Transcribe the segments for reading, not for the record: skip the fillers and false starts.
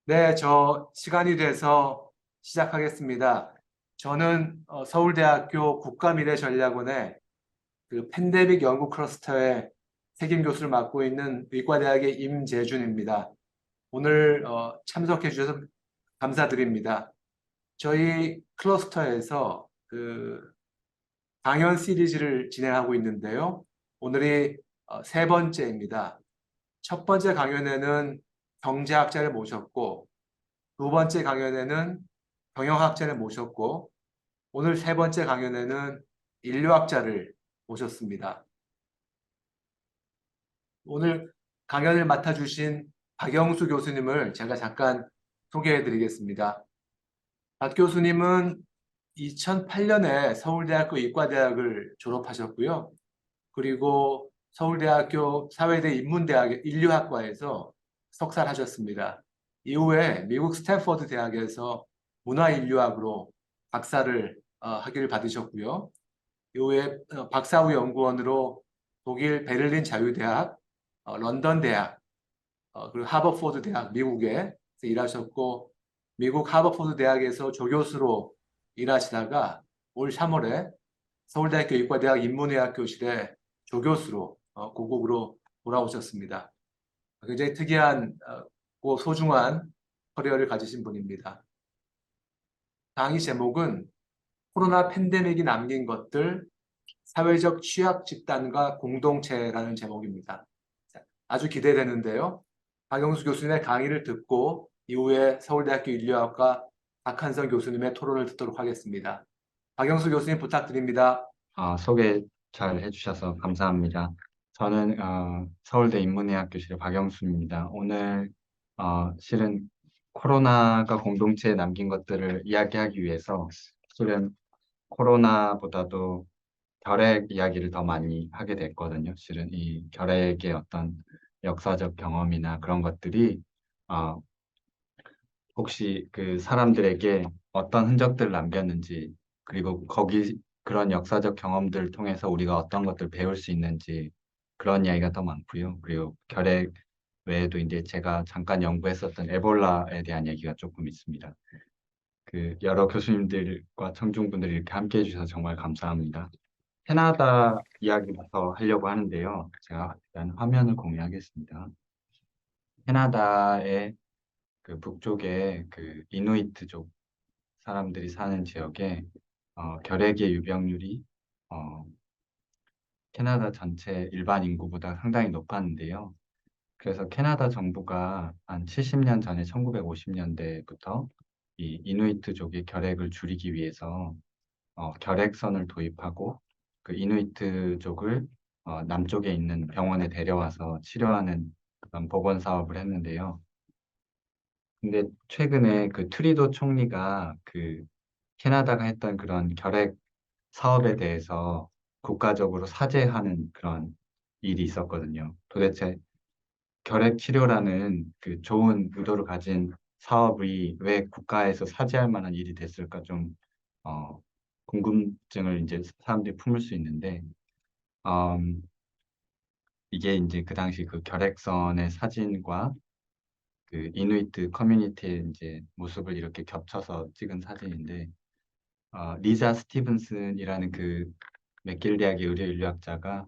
네, 저 시간이 돼서 시작하겠습니다. 저는 서울대학교 국가미래전략원의 그 팬데믹 연구 클러스터의 책임 교수를 맡고 있는 의과대학의 임재준입니다. 오늘 참석해 주셔서 감사드립니다. 저희 클러스터에서 그 강연 시리즈를 진행하고 있는데요. 오늘이 세 번째입니다. 첫 번째 강연에는 경제학자를 모셨고 두 번째 강연에는 경영학자를 모셨고 오늘 세 번째 강연에는 인류학자를 모셨습니다. 오늘 강연을 맡아주신 박영수 교수님을 제가 잠깐 소개해 드리겠습니다. 박 교수님은 2008년에 서울대학교 의과대학을 졸업하셨고요. 그리고 서울대학교 사회대 인문대학의 인류학과에서 석사를 하셨습니다. 이후에 미국 스탠퍼드 대학에서 문화인류학으로 박사를 학위를 받으셨고요. 이후에 박사 후 연구원으로 독일 베를린 자유대학, 런던 대학, 그리고 하버포드 대학 미국에 일하셨고 미국 하버포드 대학에서 조교수로 일하시다가 올 3월에 서울대학교 의과대학 인문의학 교실에 조교수로 고국으로 돌아오셨습니다. 굉장히 특이한 고 소중한 커리어를 가지신 분입니다. 강의 제목은 코로나 팬데믹이 남긴 것들, 사회적 취약 집단과 공동체라는 제목입니다. 아주 기대되는데요. 박영수 교수님의 강의를 듣고 이후에 서울대학교 인류학과 박한성 교수님의 토론을 듣도록 하겠습니다. 박영수 교수님 부탁드립니다. 소개 잘 해주셔서 감사합니다. 저는 서울대 인문의학교실의 박영수입니다. 오늘 실은 코로나가 공동체에 남긴 것들을 이야기하기 위해서 실은 코로나보다도 결핵 이야기를 더 많이 하게 됐거든요. 실은 이 결핵의 어떤 역사적 경험이나 그런 것들이 어, 혹시 그 사람들에게 어떤 흔적들을 남겼는지, 그리고 거기 그런 역사적 경험들을 통해서 우리가 어떤 것들을 배울 수 있는지 그런 이야기가 더 많고요. 그리고 결핵 외에도 이제 제가 잠깐 연구했었던 에볼라에 대한 얘기가 조금 있습니다. 그 여러 교수님들과 청중분들이 이렇게 함께 해주셔서 정말 감사합니다. 캐나다 이야기부터 하려고 하는데요. 제가 일단 화면을 공유하겠습니다. 캐나다의 그 북쪽에 그 이누이트족 사람들이 사는 지역에 결핵의 유병률이 어, 캐나다 전체 일반 인구보다 상당히 높았는데요. 그래서 캐나다 정부가 한 70년 전에 1950년대부터 이 이누이트족의 결핵을 줄이기 위해서 결핵선을 도입하고 그 이누이트족을 남쪽에 있는 병원에 데려와서 치료하는 그런 보건 사업을 했는데요. 근데 최근에 그 트리도 총리가 그 캐나다가 했던 그런 결핵 사업에 대해서 국가적으로 사죄하는 그런 일이 있었거든요. 도대체 결핵 치료라는 그 좋은 의도를 가진 사업이 왜 국가에서 사죄할 만한 일이 됐을까 좀 어, 궁금증을 이제 사람들이 품을 수 있는데 음, 이게 이제 그 당시 그 결핵선의 사진과 그 이누이트 커뮤니티의 이제 모습을 이렇게 겹쳐서 찍은 사진인데 리자 스티븐슨이라는 그 맥길 대학의 의료 인류학자가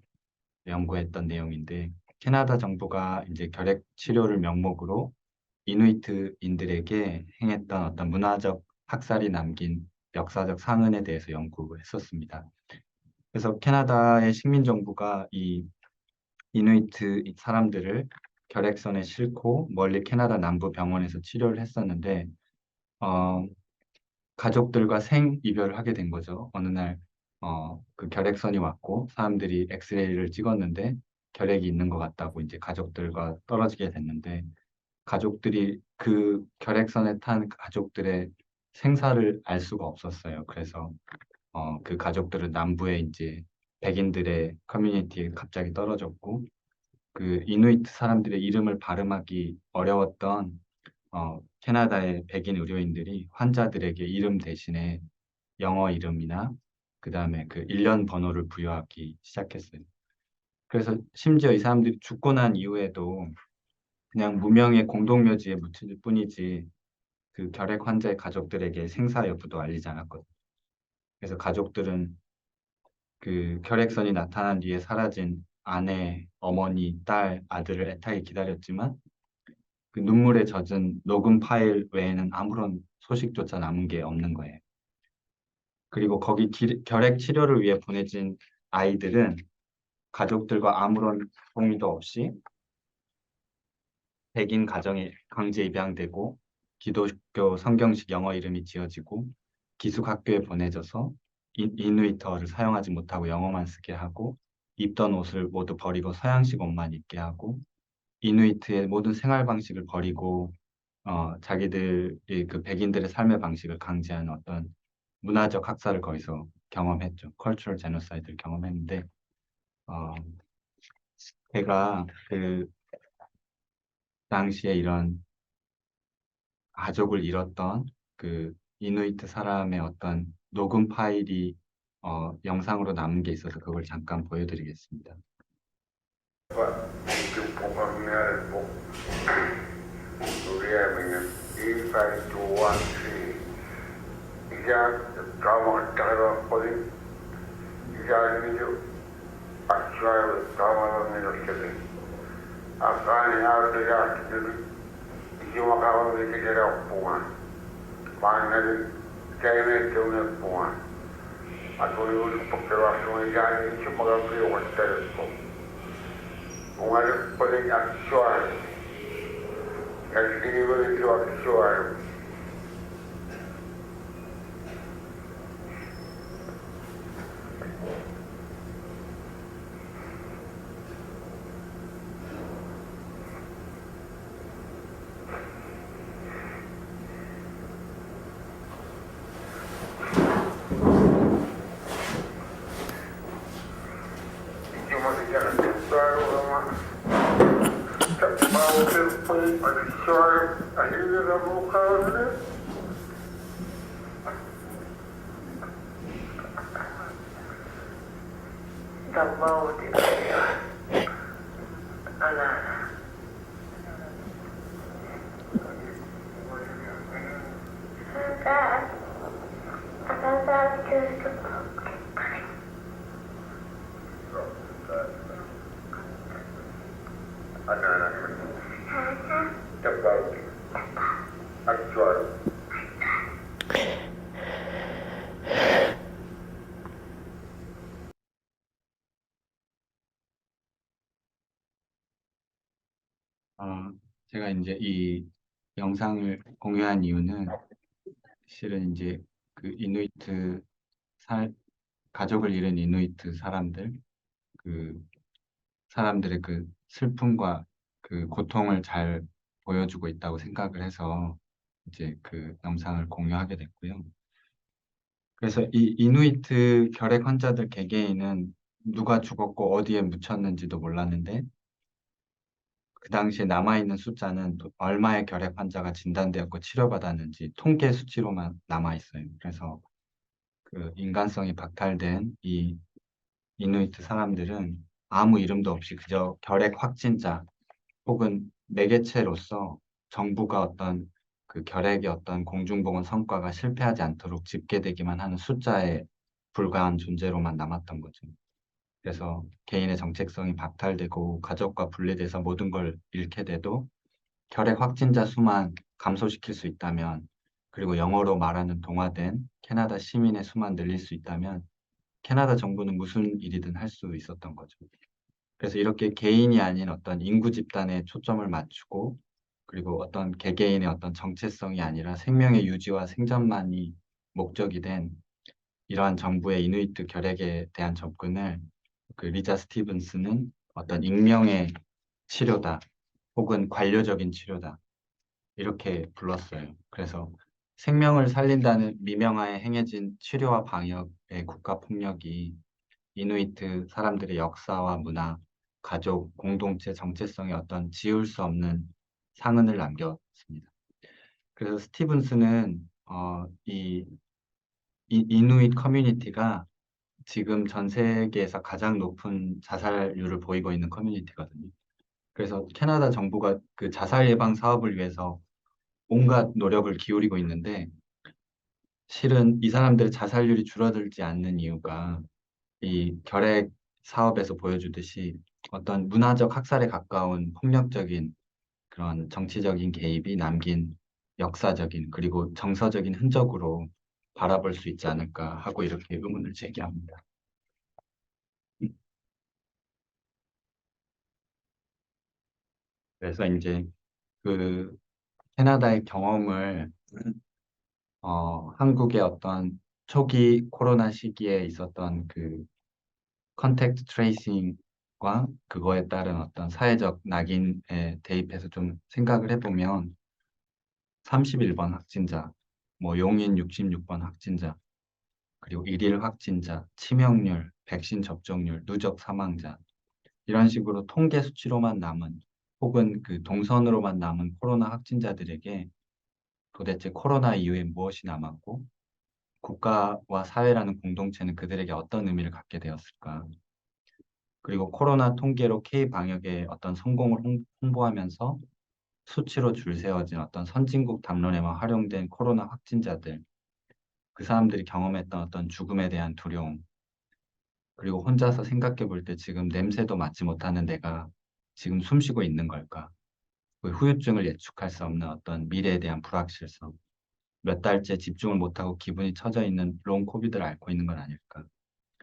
연구했던 내용인데 캐나다 정부가 이제 결핵 치료를 명목으로 이누이트인들에게 행했던 어떤 문화적 학살이 남긴 역사적 상흔에 대해서 연구했었습니다. 그래서 캐나다의 식민 정부가 이 이누이트 사람들을 결핵선에 싣고 멀리 캐나다 남부 병원에서 치료를 했었는데 어, 가족들과 생이별을 하게 된 거죠. 어느 날, 그 결핵선이 왔고, 사람들이 엑스레이를 찍었는데, 결핵이 있는 것 같다고 이제 가족들과 떨어지게 됐는데, 가족들이 그 결핵선에 탄 가족들의 생사를 알 수가 없었어요. 그래서, 그 가족들은 남부에 이제 백인들의 커뮤니티에 갑자기 떨어졌고, 그 이누이트 사람들의 이름을 발음하기 어려웠던 캐나다의 백인 의료인들이 환자들에게 이름 대신에 영어 이름이나 그 다음에 그 일련 번호를 부여하기 시작했어요. 그래서 심지어 이 사람들이 죽고 난 이후에도 그냥 무명의 공동묘지에 묻힐 뿐이지 그 결핵 환자의 가족들에게 생사 여부도 알리지 않았거든. 그래서 가족들은 그 결핵선이 나타난 뒤에 사라진 아내, 어머니, 딸, 아들을 애타게 기다렸지만 그 눈물에 젖은 녹음 파일 외에는 아무런 소식조차 남은 게 없는 거예요. 그리고 거기 결핵 치료를 위해 보내진 아이들은 가족들과 아무런 동의도 없이 백인 가정에 강제 입양되고 기독교 성경식 영어 이름이 지어지고 기숙학교에 보내져서 이누이터를 사용하지 못하고 영어만 쓰게 하고 입던 옷을 모두 버리고 서양식 옷만 입게 하고 이누이트의 모든 생활 방식을 버리고 자기들이 그 백인들의 삶의 방식을 강제하는 어떤 문화적 학살을 거기서 경험했죠. 컬처럴 제노사이드를 경험했는데 어, 제가 그 당시에 이런 가족을 잃었던 그 이누이트 사람의 어떤 녹음 파일이 영상으로 남은 게 있어서 그걸 잠깐 보여드리겠습니다. 어, 제가 이제 이 영상을 공유한 이유는 실은 이제 그 살, 가족을 잃은 이누이트 사람들, 그 사람들의 그 슬픔과 그 고통을 잘 보여주고 있다고 생각을 해서 이제 그 영상을 공유하게 됐고요. 그래서 이 이누이트 결핵 환자들 개개인은 누가 죽었고 어디에 묻혔는지도 몰랐는데 그 당시에 남아있는 숫자는 또 얼마의 결핵 환자가 진단되었고 치료받았는지 통계 수치로만 남아있어요. 그래서 그 인간성이 박탈된 이 이누이트 사람들은 아무 이름도 없이 그저 결핵 확진자 혹은 매개체로서 정부가 어떤 그 결핵의 어떤 공중보건 성과가 실패하지 않도록 집계되기만 하는 숫자에 불과한 존재로만 남았던 거죠. 그래서 개인의 정체성이 박탈되고 가족과 분리돼서 모든 걸 잃게 돼도 결핵 확진자 수만 감소시킬 수 있다면, 그리고 영어로 말하는 동화된 캐나다 시민의 수만 늘릴 수 있다면 캐나다 정부는 무슨 일이든 할 수 있었던 거죠. 그래서 이렇게 개인이 아닌 어떤 인구 집단에 초점을 맞추고, 그리고 어떤 개개인의 어떤 정체성이 아니라 생명의 유지와 생존만이 목적이 된 이러한 정부의 이누이트 결핵에 대한 접근을 그 리자 스티븐스는 어떤 익명의 치료다 혹은 관료적인 치료다 이렇게 불렀어요. 그래서 생명을 살린다는 미명하에 행해진 치료와 방역의 국가 폭력이 이누이트 사람들의 역사와 문화, 가족, 공동체 정체성에 어떤 지울 수 없는 상흔을 남겼습니다. 그래서 스티븐스는 이누이트 커뮤니티가 지금 전 세계에서 가장 높은 자살률을 보이고 있는 커뮤니티거든요. 그래서 캐나다 정부가 그 자살 예방 사업을 위해서 온갖 노력을 기울이고 있는데 실은 이 사람들의 자살률이 줄어들지 않는 이유가 이 결핵 사업에서 보여주듯이 어떤 문화적 학살에 가까운 폭력적인 그런 정치적인 개입이 남긴 역사적인 그리고 정서적인 흔적으로 바라볼 수 있지 않을까 하고 이렇게 의문을 제기합니다. 그래서 이제 그 캐나다의 경험을 한국의 어떤 초기 코로나 시기에 있었던 그 컨택트 트레이싱과 그거에 따른 어떤 사회적 낙인에 대입해서 좀 생각을 해보면 31번 확진자, 뭐 용인 66번 확진자, 그리고 일일 확진자, 치명률, 백신 접종률, 누적 사망자 이런 식으로 통계 수치로만 남은 혹은 그 동선으로만 남은 코로나 확진자들에게 도대체 코로나 이후에 무엇이 남았고 국가와 사회라는 공동체는 그들에게 어떤 의미를 갖게 되었을까? 그리고 코로나 통계로 K-방역의 어떤 성공을 홍보하면서 수치로 줄 세워진 어떤 선진국 담론에만 활용된 코로나 확진자들, 그 사람들이 경험했던 어떤 죽음에 대한 두려움, 그리고 혼자서 생각해 볼 때 지금 냄새도 맡지 못하는 내가 지금 숨쉬고 있는 걸까? 그 후유증을 예측할 수 없는 어떤 미래에 대한 불확실성, 몇 달째 집중을 못하고 기분이 처져 있는 롱 코비드를 앓고 있는 건 아닐까?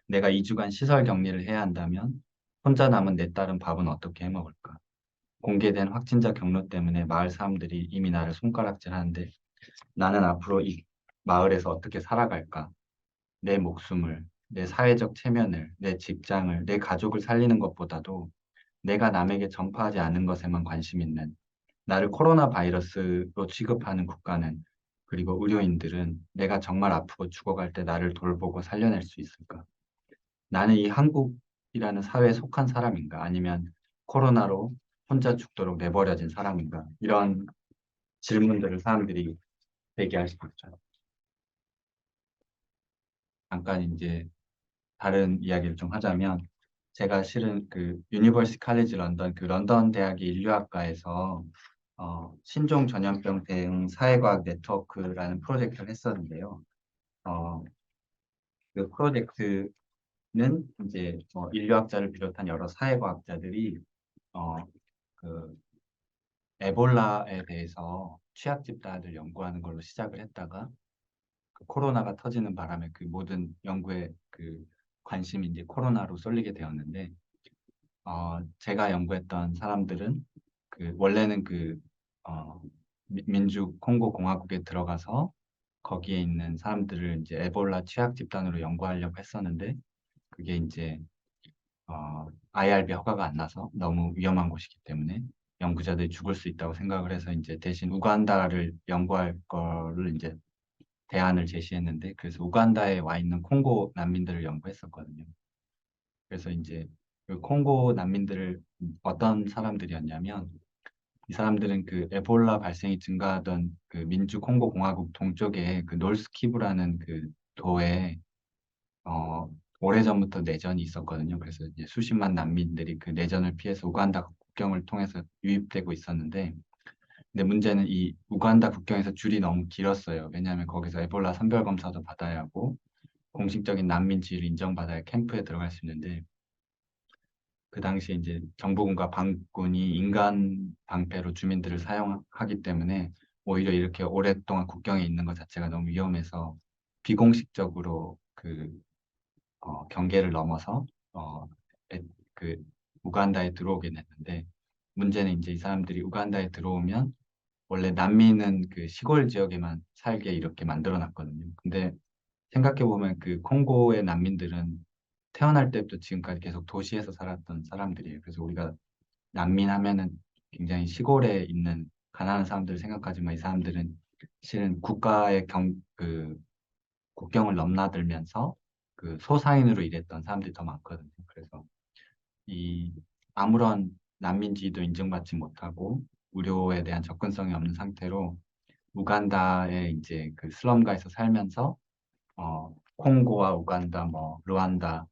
내가 2주간 시설 격리를 해야 한다면 혼자 남은 내 딸은 밥은 어떻게 해 먹을까? 공개된 확진자 경로 때문에 마을 사람들이 이미 나를 손가락질하는데 나는 앞으로 이 마을에서 어떻게 살아갈까? 내 목숨을, 내 사회적 체면을, 내 직장을, 내 가족을 살리는 것보다도 내가 남에게 전파하지 않은 것에만 관심 있는 나를 코로나 바이러스로 취급하는 국가는 그리고 의료인들은 내가 정말 아프고 죽어갈 때 나를 돌보고 살려낼 수 있을까? 나는 이 한국이라는 사회에 속한 사람인가? 아니면 코로나로 혼자 죽도록 내버려진 사람인가? 이런 질문들을 사람들이 제기할 수 있죠. 잠깐 이제 다른 이야기를 좀 하자면 제가 실은 그 유니버시티 칼리지 런던 그 런던 대학의 인류학과에서 신종 전염병 대응 사회과학 네트워크라는 프로젝트를 했었는데요. 어, 그 프로젝트는 이제 인류학자를 비롯한 여러 사회과학자들이 어, 그 에볼라에 대해서 취약 집단을 연구하는 걸로 시작을 했다가 그 코로나가 터지는 바람에 그 모든 연구의 그 관심이 이제 코로나로 쏠리게 되었는데 제가 연구했던 사람들은 그 원래는 그 민주 콩고 공화국에 들어가서 거기에 있는 사람들을 이제 에볼라 취약 집단으로 연구하려고 했었는데 그게 이제 IRB 허가가 안 나서 너무 위험한 곳이기 때문에 연구자들이 죽을 수 있다고 생각을 해서 이제 대신 우간다를 연구할 거를 이제 대안을 제시했는데 그래서 우간다에 와 있는 콩고 난민들을 연구했었거든요. 그래서 이제 그 콩고 난민들을 어떤 사람들이었냐면 이 사람들은 그 에볼라 발생이 증가하던 그 민주 콩고 공화국 동쪽에 그 놀스키브라는 그 도에 어, 오래전부터 내전이 있었거든요. 그래서 이제 수십만 난민들이 그 내전을 피해서 우간다 국경을 통해서 유입되고 있었는데 근데 문제는 이 우간다 국경에서 줄이 너무 길었어요. 왜냐하면 거기서 에볼라 선별 검사도 받아야 하고 공식적인 난민 지위를 인정받아야 캠프에 들어갈 수 있는데 그 당시에 이제 정부군과 반군이 인간 방패로 주민들을 사용하기 때문에 오히려 이렇게 오랫동안 국경에 있는 것 자체가 너무 위험해서 비공식적으로 그 경계를 넘어서 에- 그 우간다에 들어오게 됐는데 문제는 이제 이 사람들이 우간다에 들어오면 원래 난민은 그 시골 지역에만 살게 이렇게 만들어 놨거든요. 근데 생각해 보면 그 콩고의 난민들은 태어날 때부터 지금까지 계속 도시에서 살았던 사람들이에요. 그래서 우리가 난민 하면은 굉장히 시골에 있는 가난한 사람들을 생각하지만 이 사람들은 실은 국가의 그 국경을 넘나들면서 그 소상인으로 일했던 사람들이 더 많거든요. 그래서 이 아무런 난민지위도 인정받지 못하고 의료에 대한 접근성이 없는 상태로 우간다의 이제 그 슬럼가에서 살면서 콩고와 우간다, 뭐 루안다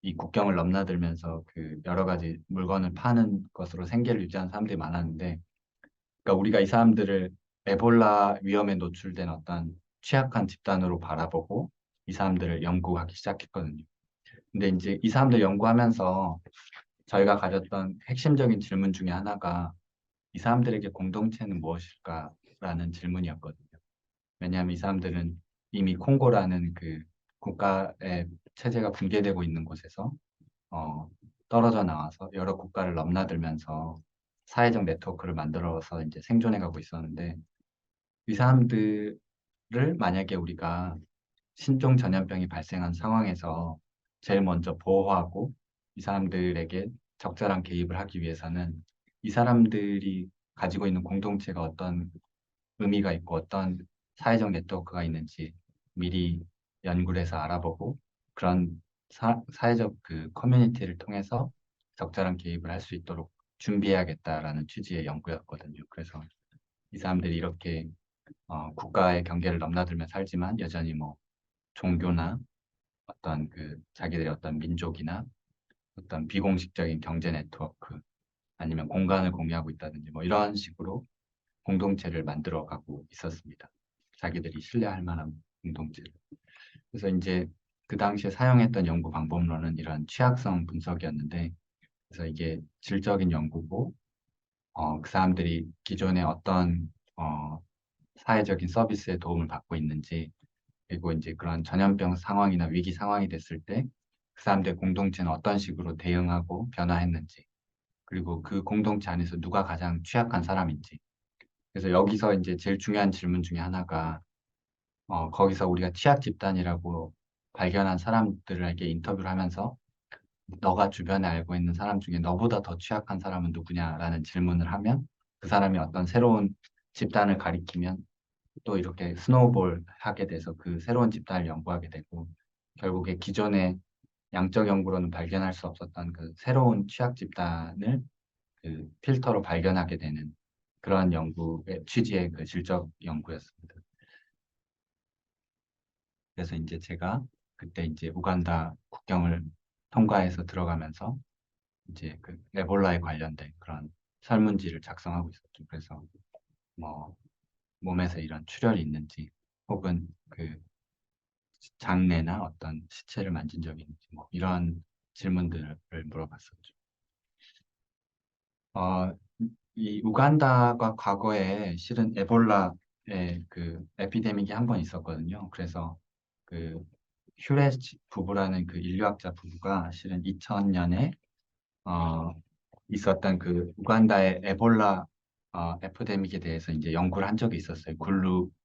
이 국경을 넘나들면서 그 여러 가지 물건을 파는 것으로 생계를 유지하는 사람들이 많았는데, 그러니까 우리가 이 사람들을 에볼라 위험에 노출된 어떤 취약한 집단으로 바라보고 이 사람들을 연구하기 시작했거든요. 근데 이제 이 사람들 연구하면서 저희가 가졌던 핵심적인 질문 중에 하나가 이 사람들에게 공동체는 무엇일까라는 질문이었거든요. 왜냐하면 이 사람들은 이미 콩고라는 그 국가의 체제가 붕괴되고 있는 곳에서 어, 떨어져 나와서 여러 국가를 넘나들면서 사회적 네트워크를 만들어서 이제 생존해가고 있었는데, 이 사람들을 만약에 우리가 신종 전염병이 발생한 상황에서 제일 먼저 보호하고 이 사람들에게 적절한 개입을 하기 위해서는 이 사람들이 가지고 있는 공동체가 어떤 의미가 있고 어떤 사회적 네트워크가 있는지 미리 연구를 해서 알아보고 그런 사회적 그 커뮤니티를 통해서 적절한 개입을 할 수 있도록 준비해야겠다라는 취지의 연구였거든요. 그래서 이 사람들이 이렇게 국가의 경계를 넘나들며 살지만 여전히 뭐 종교나 어떤 그 자기들의 어떤 민족이나 어떤 비공식적인 경제 네트워크 아니면 공간을 공유하고 있다든지 뭐 이런 식으로 공동체를 만들어 가고 있었습니다. 자기들이 신뢰할 만한 공동체를. 그래서 이제 그 당시에 사용했던 연구 방법론은 이런 취약성 분석이었는데, 그래서 이게 질적인 연구고, 그 사람들이 기존에 어떤 사회적인 서비스에 도움을 받고 있는지, 그리고 이제 그런 전염병 상황이나 위기 상황이 됐을 때 그 사람들 공동체는 어떤 식으로 대응하고 변화했는지, 그리고 그 공동체 안에서 누가 가장 취약한 사람인지. 그래서 여기서 이제 제일 중요한 질문 중에 하나가 거기서 우리가 취약 집단이라고 발견한 사람들에게 인터뷰를 하면서 너가 주변에 알고 있는 사람 중에 너보다 더 취약한 사람은 누구냐라는 질문을 하면 그 사람이 어떤 새로운 집단을 가리키면 또 이렇게 스노우볼 하게 돼서 그 새로운 집단을 연구하게 되고 결국에 기존의 양적 연구로는 발견할 수 없었던 그 새로운 취약 집단을 그 필터로 발견하게 되는 그런 연구의 취지의 그 질적 연구였습니다. 그래서 이제 제가 그때 이제 우간다 국경을 통과해서 들어가면서 이제 그 에볼라에 관련된 그런 설문지를 작성하고 있었죠. 그래서 뭐 몸에서 이런 출혈이 있는지 혹은 그 장내나 어떤 시체를 만진 적이 있는지 뭐 이런 질문들을 물어봤었죠. 어, 이 우간다가 과거에 실은 에볼라의 그 에피데믹이 한 번 있었거든요. 그래서 그 휴레시 부부라는 그 인류학자 부부가 실은 2000년에 어, 있었던 그 우간다의 에볼라 에피데믹에 대해서 이제 연구를 한 적이 있었어요.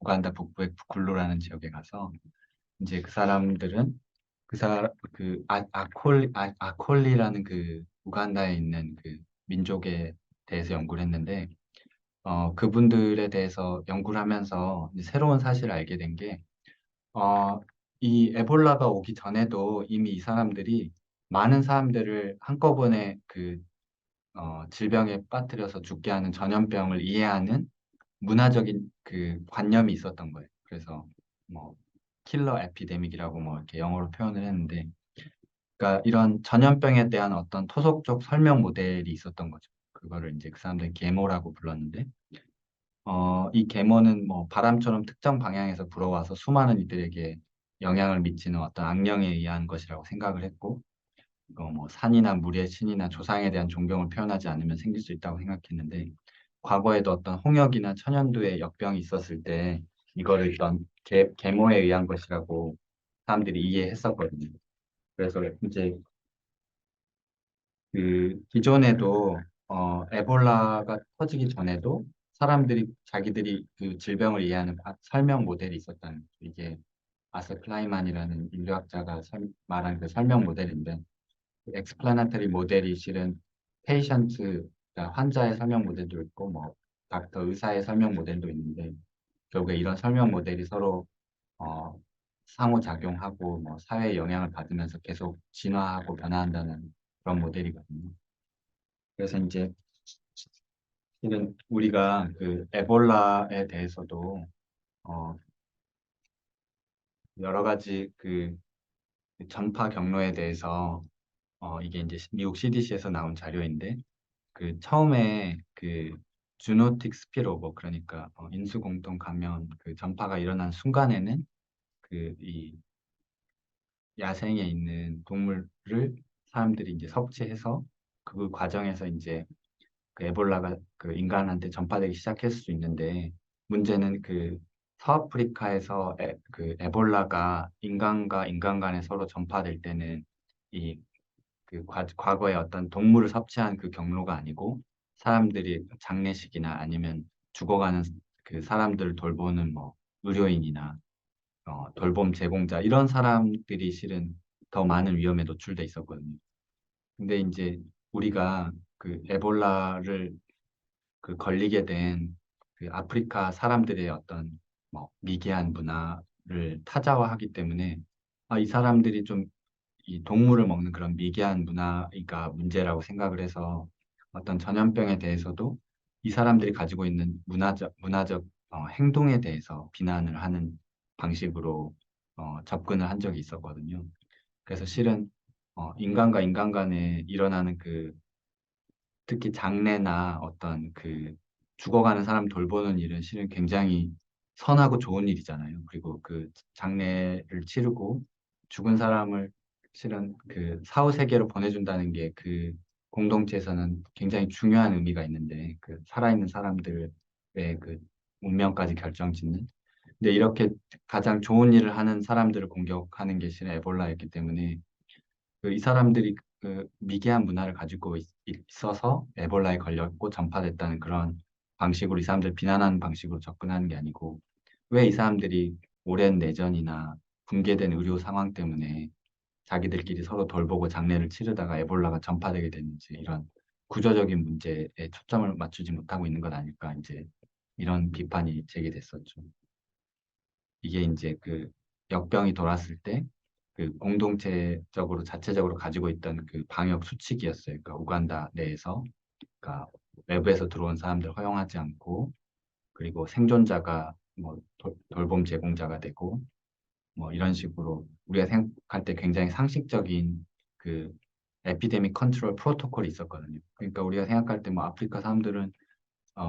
우간다 북부의 굴루라는 지역에 가서 이제 그 사람들은 아콜리라는 그 우간다에 있는 그 민족에 대해서 연구를 했는데 그분들에 대해서 연구를 하면서 이제 새로운 사실을 알게 된 게 이 에볼라가 오기 전에도 이미 이 사람들이 많은 사람들을 한꺼번에 그 질병에 빠뜨려서 죽게 하는 전염병을 이해하는 문화적인 그 관념이 있었던 거예요. 그래서 뭐 킬러 에피데믹이라고 뭐 이렇게 영어로 표현을 했는데, 그러니까 이런 전염병에 대한 어떤 토속적 설명 모델이 있었던 거죠. 그거를 이제 그 사람들이 계모라고 불렀는데, 이 계모는 뭐 바람처럼 특정 방향에서 불어와서 수많은 이들에게 영향을 미치는 어떤 악령에 의한 것이라고 생각을 했고, 이거 뭐 산이나 물의 신이나 조상에 대한 존경을 표현하지 않으면 생길 수 있다고 생각했는데, 과거에도 어떤 홍역이나 천연두의 역병이 있었을 때 이거를 어떤 계모에 의한 것이라고 사람들이 이해했었거든요. 그래서 이제 그 기존에도 에볼라가 터지기 전에도 사람들이 자기들이 그 질병을 이해하는 설명 모델이 있었다는 거죠. 이게 아서 클라이만이라는 인류학자가 말한 그 설명 모델인데, 엑스플라나터리 모델이 실은 페이션트, 그러니까 환자의 설명 모델도 있고 뭐 닥터 의사의 설명 모델도 있는데, 결국에 이런 설명 모델이 서로 어, 상호작용하고 뭐 사회에 영향을 받으면서 계속 진화하고 변화한다는 그런 모델이거든요. 그래서 이제 실은 우리가 그 에볼라에 대해서도 어, 여러 가지 그 전파 경로에 대해서 이게 이제 미국 CDC에서 나온 자료인데 그 처음에 그 주노틱 스피로버 그러니까 인수공통 감염 그 전파가 일어난 순간에는 그 이 야생에 있는 동물을 사람들이 이제 섭취해서 그 과정에서 이제 그 에볼라가 그 인간한테 전파되기 시작했을 수 있는데 문제는 그 서아프리카에서 그 에볼라가 인간과 인간 간에 서로 전파될 때는 이 그 과거에 어떤 동물을 섭취한 그 경로가 아니고 사람들이 장례식이나 아니면 죽어가는 그 사람들을 돌보는 뭐 의료인이나 돌봄 제공자 이런 사람들이 실은 더 많은 위험에 노출돼 있었거든요. 근데 이제 우리가 그 에볼라를 그 걸리게 된 그 아프리카 사람들의 어떤 뭐 미개한 문화를 타자화하기 때문에 이 사람들이 좀 이 동물을 먹는 그런 미개한 문화가 문제라고 생각을 해서 어떤 전염병에 대해서도 이 사람들이 가지고 있는 문화적 행동에 대해서 비난을 하는 방식으로 접근을 한 적이 있었거든요. 그래서 실은 인간과 인간 간에 일어나는 그 특히 장례나 어떤 그 죽어가는 사람 돌보는 일은 실은 굉장히 선하고 좋은 일이잖아요. 그리고 그 장례를 치르고 죽은 사람을 실은 그 사후 세계로 보내준다는 게 그 공동체에서는 굉장히 중요한 의미가 있는데 그 살아있는 사람들의 그 운명까지 결정짓는. 근데 이렇게 가장 좋은 일을 하는 사람들을 공격하는 게 실은 에볼라였기 때문에 그 이 사람들이 그 미개한 문화를 가지고 있어서 에볼라에 걸렸고 전파됐다는 그런 방식으로 이 사람들 비난하는 방식으로 접근하는 게 아니고 왜 이 사람들이 오랜 내전이나 붕괴된 의료 상황 때문에 자기들끼리 서로 돌보고 장례를 치르다가 에볼라가 전파되게 됐는지 이런 구조적인 문제에 초점을 맞추지 못하고 있는 것 아닐까 이제 이런 비판이 제기됐었죠. 이게 이제 그 역병이 돌았을 때 그 공동체적으로 자체적으로 가지고 있던 그 방역 수칙이었어요. 그러니까 우간다 내에서 그러니까 외부에서 들어온 사람들 허용하지 않고 그리고 생존자가 뭐 돌봄 제공자가 되고 뭐 이런 식으로 우리가 생각할 때 굉장히 상식적인 그 에피데믹 컨트롤 프로토콜이 있었거든요. 그러니까 우리가 생각할 때 뭐 아프리카 사람들은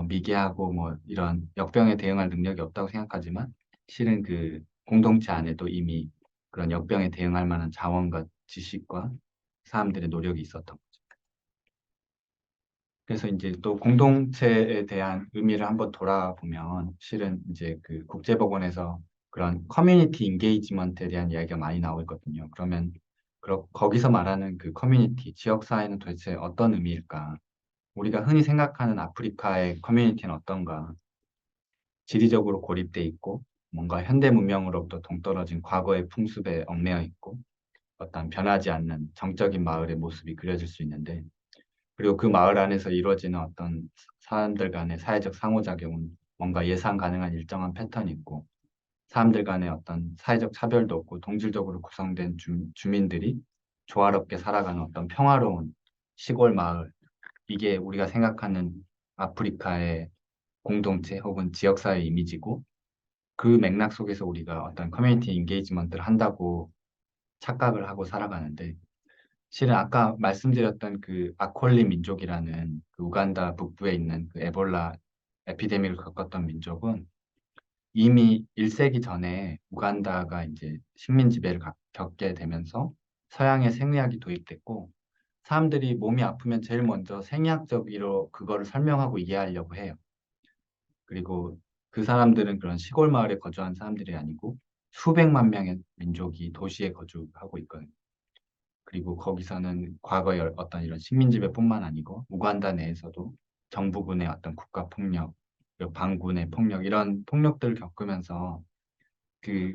미개하고 뭐 이런 역병에 대응할 능력이 없다고 생각하지만 실은 그 공동체 안에도 이미 그런 역병에 대응할 만한 자원과 지식과 사람들의 노력이 있었던 거죠. 그래서 이제 또 공동체에 대한 의미를 한번 돌아보면 실은 이제 그 국제법원에서 그런 커뮤니티 인게이지먼트에 대한 이야기가 많이 나오고 있거든요. 그러면 거기서 말하는 그 커뮤니티, 지역사회는 도대체 어떤 의미일까? 우리가 흔히 생각하는 아프리카의 커뮤니티는 어떤가? 지리적으로 고립돼 있고 뭔가 현대 문명으로부터 동떨어진 과거의 풍습에 얽매여 있고 어떤 변하지 않는 정적인 마을의 모습이 그려질 수 있는데 그리고 그 마을 안에서 이루어지는 어떤 사람들 간의 사회적 상호작용은 뭔가 예상 가능한 일정한 패턴이 있고 사람들 간의 어떤 사회적 차별도 없고 동질적으로 구성된 주민들이 조화롭게 살아가는 어떤 평화로운 시골 마을 이게 우리가 생각하는 아프리카의 공동체 혹은 지역사회 이미지고 그 맥락 속에서 우리가 어떤 커뮤니티 인게이지먼트를 한다고 착각을 하고 살아가는데 실은 아까 말씀드렸던 그 아콜리 민족이라는 그 우간다 북부에 있는 그 에볼라 에피데믹을 겪었던 민족은 이미 1세기 전에 우간다가 이제 식민 지배를 겪게 되면서 서양의 생리학이 도입됐고 사람들이 몸이 아프면 제일 먼저 생리학적으로 그거를 설명하고 이해하려고 해요. 그리고 그 사람들은 그런 시골 마을에 거주한 사람들이 아니고 수백만 명의 민족이 도시에 거주하고 있거든요. 그리고 거기서는 과거의 어떤 이런 식민지배뿐만 아니고 우간다 내에서도 정부군의 어떤 국가 폭력, 그리고 반군의 폭력 이런 폭력들을 겪으면서 그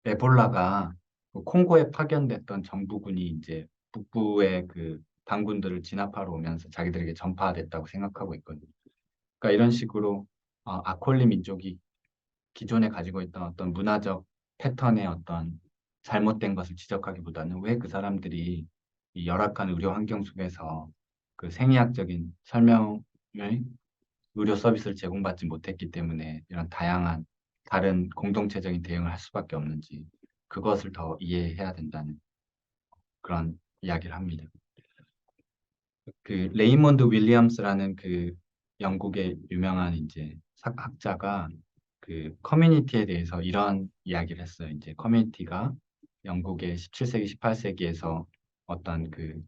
에볼라가 그 콩고에 파견됐던 정부군이 이제 북부의 그 반군들을 진압하러 오면서 자기들에게 전파됐다고 생각하고 있거든요. 그러니까 이런 식으로 아콜리 민족이 기존에 가지고 있던 어떤 문화적 패턴의 어떤 잘못된 것을 지적하기보다는 왜 그 사람들이 이 열악한 의료 환경 속에서 그 생리학적인 설명을 의료 서비스를 제공받지 못했기 때문에 이런 다양한 다른 공동체적인 대응을 할 수밖에 없는지 그것을 더 이해해야 된다는 그런 이야기를 합니다. 그 레이몬드 윌리엄스라는 그 영국의 유명한 이제 학자가 그 커뮤니티에 대해서 이런 이야기를 했어요. 이제 커뮤니티가 영국의 17세기, 18세기에서 어떤 그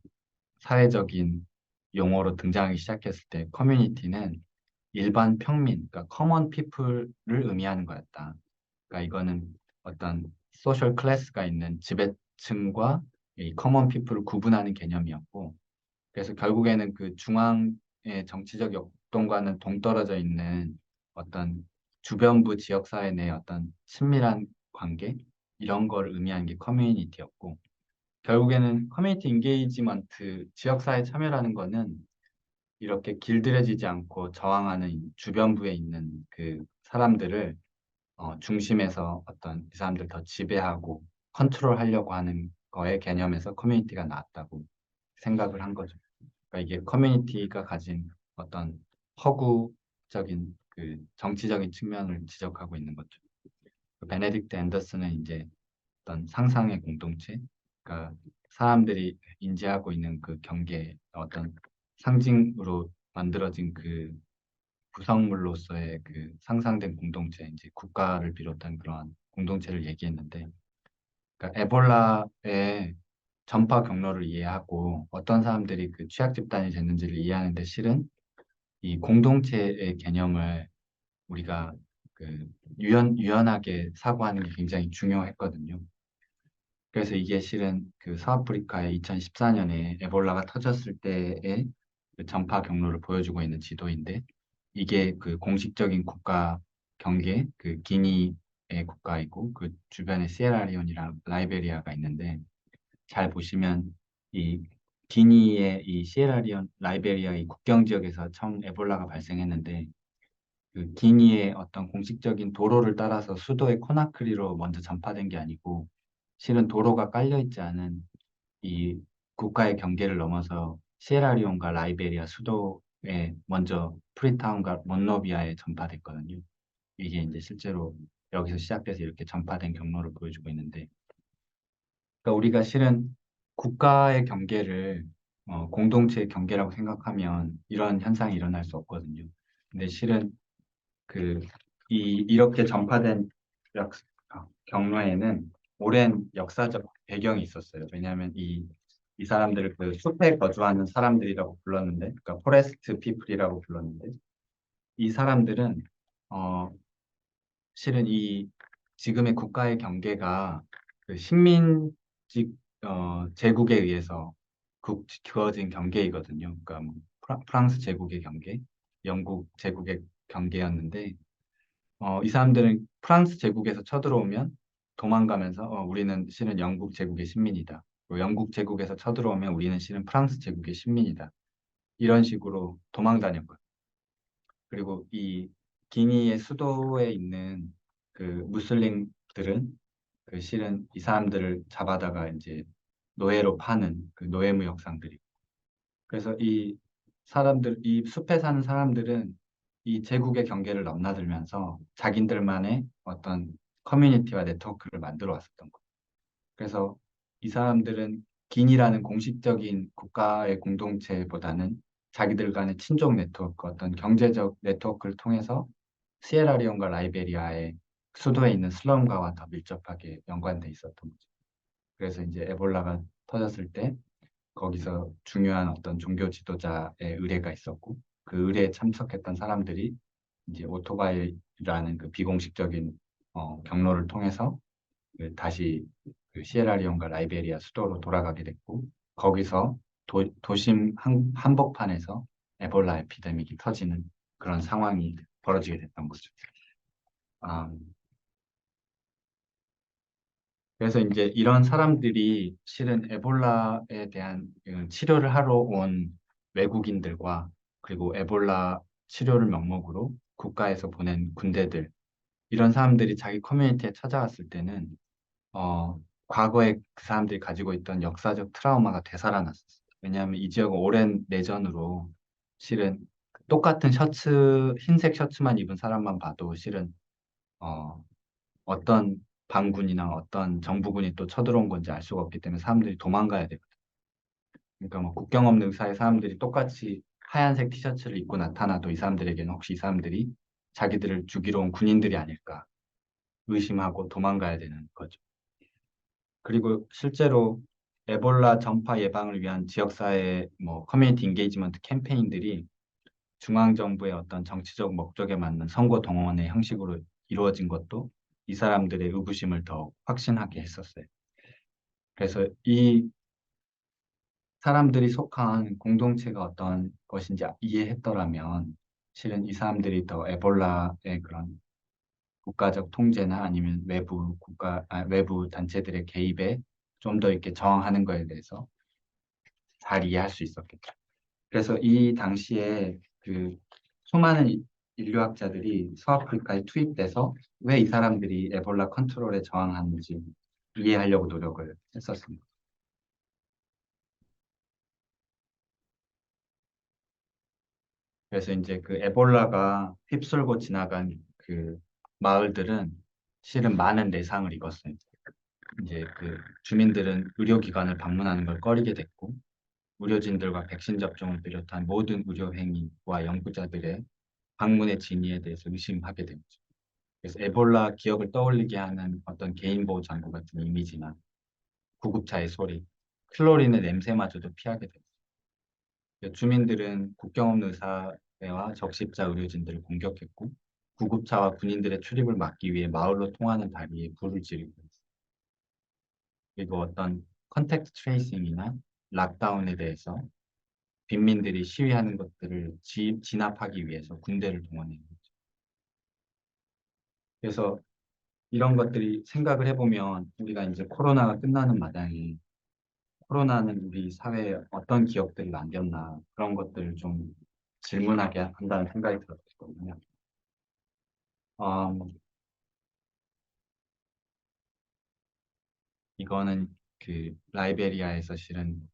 사회적인 용어로 등장하기 시작했을 때 커뮤니티는 일반 평민, 그러니까 커먼 피플을 의미하는 거였다. 그러니까 이거는 어떤 소셜 클래스가 있는 지배층과 이 커먼 피플을 구분하는 개념이었고, 그래서 결국에는 그 중앙의 정치적 역동과는 동떨어져 있는 어떤 주변부 지역사회 내 어떤 친밀한 관계 이런 걸 의미하는 게 커뮤니티였고, 결국에는 커뮤니티 인게이지먼트 지역사회 참여라는 거는 이렇게 길들여지지 않고 저항하는 주변부에 있는 그 사람들을 중심에서 어떤 이 사람들 더 지배하고 컨트롤하려고 하는 거의 개념에서 커뮤니티가 나왔다고 생각을 한 거죠. 그러니까 이게 커뮤니티가 가진 어떤 허구적인 그 정치적인 측면을 지적하고 있는 거죠. 그 베네딕트 앤더슨은 이제 어떤 상상의 공동체, 그러니까 사람들이 인지하고 있는 그 경계, 어떤 상징으로 만들어진 그 구성물로서의 그 상상된 공동체, 이제 국가를 비롯한 그러한 공동체를 얘기했는데, 그러니까 에볼라의 전파 경로를 이해하고 어떤 사람들이 그 취약 집단이 됐는지를 이해하는데 실은 이 공동체의 개념을 우리가 그 유연하게 사고하는 게 굉장히 중요했거든요. 그래서 이게 실은 그 서아프리카의 2014년에 에볼라가 터졌을 때의 그 전파 경로를 보여주고 있는 지도인데 이게 그 공식적인 국가 경계, 그 기니의 국가이고 그 주변에 시에라리온이랑 라이베리아가 있는데 잘 보시면 이 기니의 이 시에라리온, 라이베리아 이 국경 지역에서 처음 에볼라가 발생했는데 그 기니의 어떤 공식적인 도로를 따라서 수도의 코나크리로 먼저 전파된 게 아니고 실은 도로가 깔려 있지 않은 이 국가의 경계를 넘어서 시에라리온과 라이베리아 수도에 먼저 프리타운과 mon로비아에 전파됐거든요. 이게 이제 실제로 여기서 시작돼서 이렇게 전파된 경로를 보여주고 있는데, 그러니까 우리가 실은 국가의 경계를 공동체의 경계라고 생각하면 이런 현상이 일어날 수 없거든요. 근데 실은 그 이렇게 전파된 역, 경로에는 오랜 역사적 배경이 있었어요. 왜냐하면 이 사람들을 그 숲에 거주하는 사람들이라고 불렀는데, 그러니까 포레스트 피플이라고 불렀는데, 이 사람들은 어, 실은 이 지금의 국가의 경계가 그 식민지 제국에 의해서 그어진 경계이거든요. 그러니까 뭐 프랑스 제국의 경계, 영국 제국의 경계였는데 이 사람들은 프랑스 제국에서 쳐들어오면 도망가면서 우리는 실은 영국 제국의 식민이다. 또 영국 제국에서 쳐들어오면 우리는 실은 프랑스 제국의 식민이다. 이런 식으로 도망 다녔거든요. 그리고 이 기니의 수도에 있는 그 무슬림들은 그 실은 이 사람들을 잡아다가 이제 노예로 파는 그 노예무 역상들이. 그래서 이 숲에 사는 사람들은 이 제국의 경계를 넘나들면서 자기들만의 어떤 커뮤니티와 네트워크를 만들어 왔었던 거예요. 그래서 이 사람들은 긴이라는 공식적인 국가의 공동체보다는 자기들 간의 친족 네트워크, 어떤 경제적 네트워크를 통해서 시에라리온과 라이베리아의 수도에 있는 슬럼가와 더 밀접하게 연관돼 있었던 거죠. 그래서 이제 에볼라가 터졌을 때 거기서 중요한 어떤 종교 지도자의 의뢰가 있었고 그 의뢰에 참석했던 사람들이 이제 오토바이라는 그 비공식적인 경로를 통해서 그 다시 그 시에라리온과 라이베리아 수도로 돌아가게 됐고 거기서 도심 한복판에서 에볼라 에피데믹이 터지는 그런 상황이 벌어지게 됐던 거죠. 아, 그래서 이제 이런 사람들이 실은 에볼라에 대한 치료를 하러 온 외국인들과 그리고 에볼라 치료를 명목으로 국가에서 보낸 군대들 이런 사람들이 자기 커뮤니티에 찾아왔을 때는 과거에 그 사람들이 가지고 있던 역사적 트라우마가 되살아났었어요. 왜냐하면 이 지역은 오랜 내전으로 실은 똑같은 셔츠, 흰색 셔츠만 입은 사람만 봐도 실은 어, 어떤 반군이나 어떤 정부군이 또 쳐들어온 건지 알 수가 없기 때문에 사람들이 도망가야 되거든요. 그러니까 뭐 국경 없는 의사의 사람들이 똑같이 하얀색 티셔츠를 입고 나타나도 이 사람들에게는 혹시 이 사람들이 자기들을 죽이러 온 군인들이 아닐까 의심하고 도망가야 되는 거죠. 그리고 실제로 에볼라 전파 예방을 위한 지역사회 뭐 커뮤니티 인게이지먼트 캠페인들이 중앙정부의 어떤 정치적 목적에 맞는 선거 동원의 형식으로 이루어진 것도 이 사람들의 의구심을 더 확신하게 했었어요. 그래서 이 사람들이 속한 공동체가 어떤 것인지 이해했더라면 실은 이 사람들이 더 에볼라의 그런 국가적 통제나 아니면 외부 단체들의 개입에 좀 더 이렇게 저항하는 거에 대해서 잘 이해할 수 있었겠죠. 그래서 이 당시에 그 수많은 인류학자들이 서아프리카에 투입돼서 왜 이 사람들이 에볼라 컨트롤에 저항하는지 이해하려고 노력을 했었습니다. 그래서 이제 그 에볼라가 휩쓸고 지나간 그 마을들은 실은 많은 내상을 입었어요. 이제 그 주민들은 의료기관을 방문하는 걸 꺼리게 됐고, 의료진들과 백신 접종을 비롯한 모든 의료 행위와 연구자들의 방문의 진위에 대해서 의심하게 됩니다. 그래서 에볼라 기억을 떠올리게 하는 어떤 개인 보호 장구 같은 이미지나 구급차의 소리, 클로린의 냄새마저도 피하게 됩니다. 주민들은 국경 없는 의사회와 적십자 의료진들을 공격했고 구급차와 군인들의 출입을 막기 위해 마을로 통하는 다리에 불을 지르고 있습니다. 그리고 어떤 컨택트 트레이싱이나 락다운에 대해서 빈민들이 시위하는 것들을 진압하기 위해서 군대를 동원해요. 그래서 이런 것들이 생각을 해보면 우리가 이제 코로나가 끝나는 마당에 코로나는 우리 사회에 어떤 기억들을 남겼나 그런 것들을 좀 질문하게 한다는 생각이 들었거든요. 어, 이거는 그 라이베리아에서 실은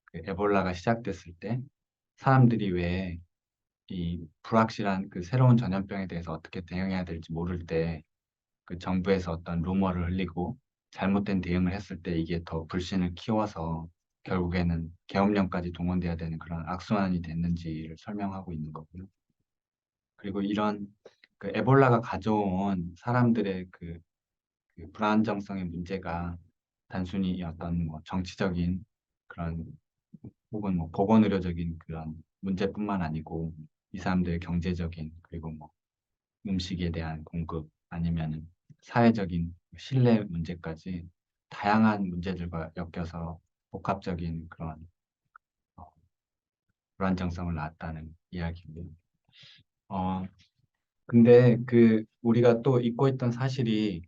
그 에볼라가 시작됐을 때 사람들이 왜 이 불확실한 그 새로운 전염병에 대해서 어떻게 대응해야 될지 모를 때 그 정부에서 어떤 루머를 흘리고 잘못된 대응을 했을 때 이게 더 불신을 키워서 결국에는 계엄령까지 동원돼야 되는 그런 악순환이 됐는지를 설명하고 있는 거고요. 그리고 이런 그 에볼라가 가져온 사람들의 그 불안정성의 문제가 단순히 어떤 뭐 정치적인 그런 혹은 뭐 보건의료적인 그런 문제뿐만 아니고 이 사람들의 경제적인 그리고 뭐 음식에 대한 공급 아니면은 사회적인 신뢰 문제까지 다양한 문제들과 엮여서 복합적인 그런 어, 불안정성을 낳았다는 이야기고요. 어, 근데 그 우리가 또 잊고 있던 사실이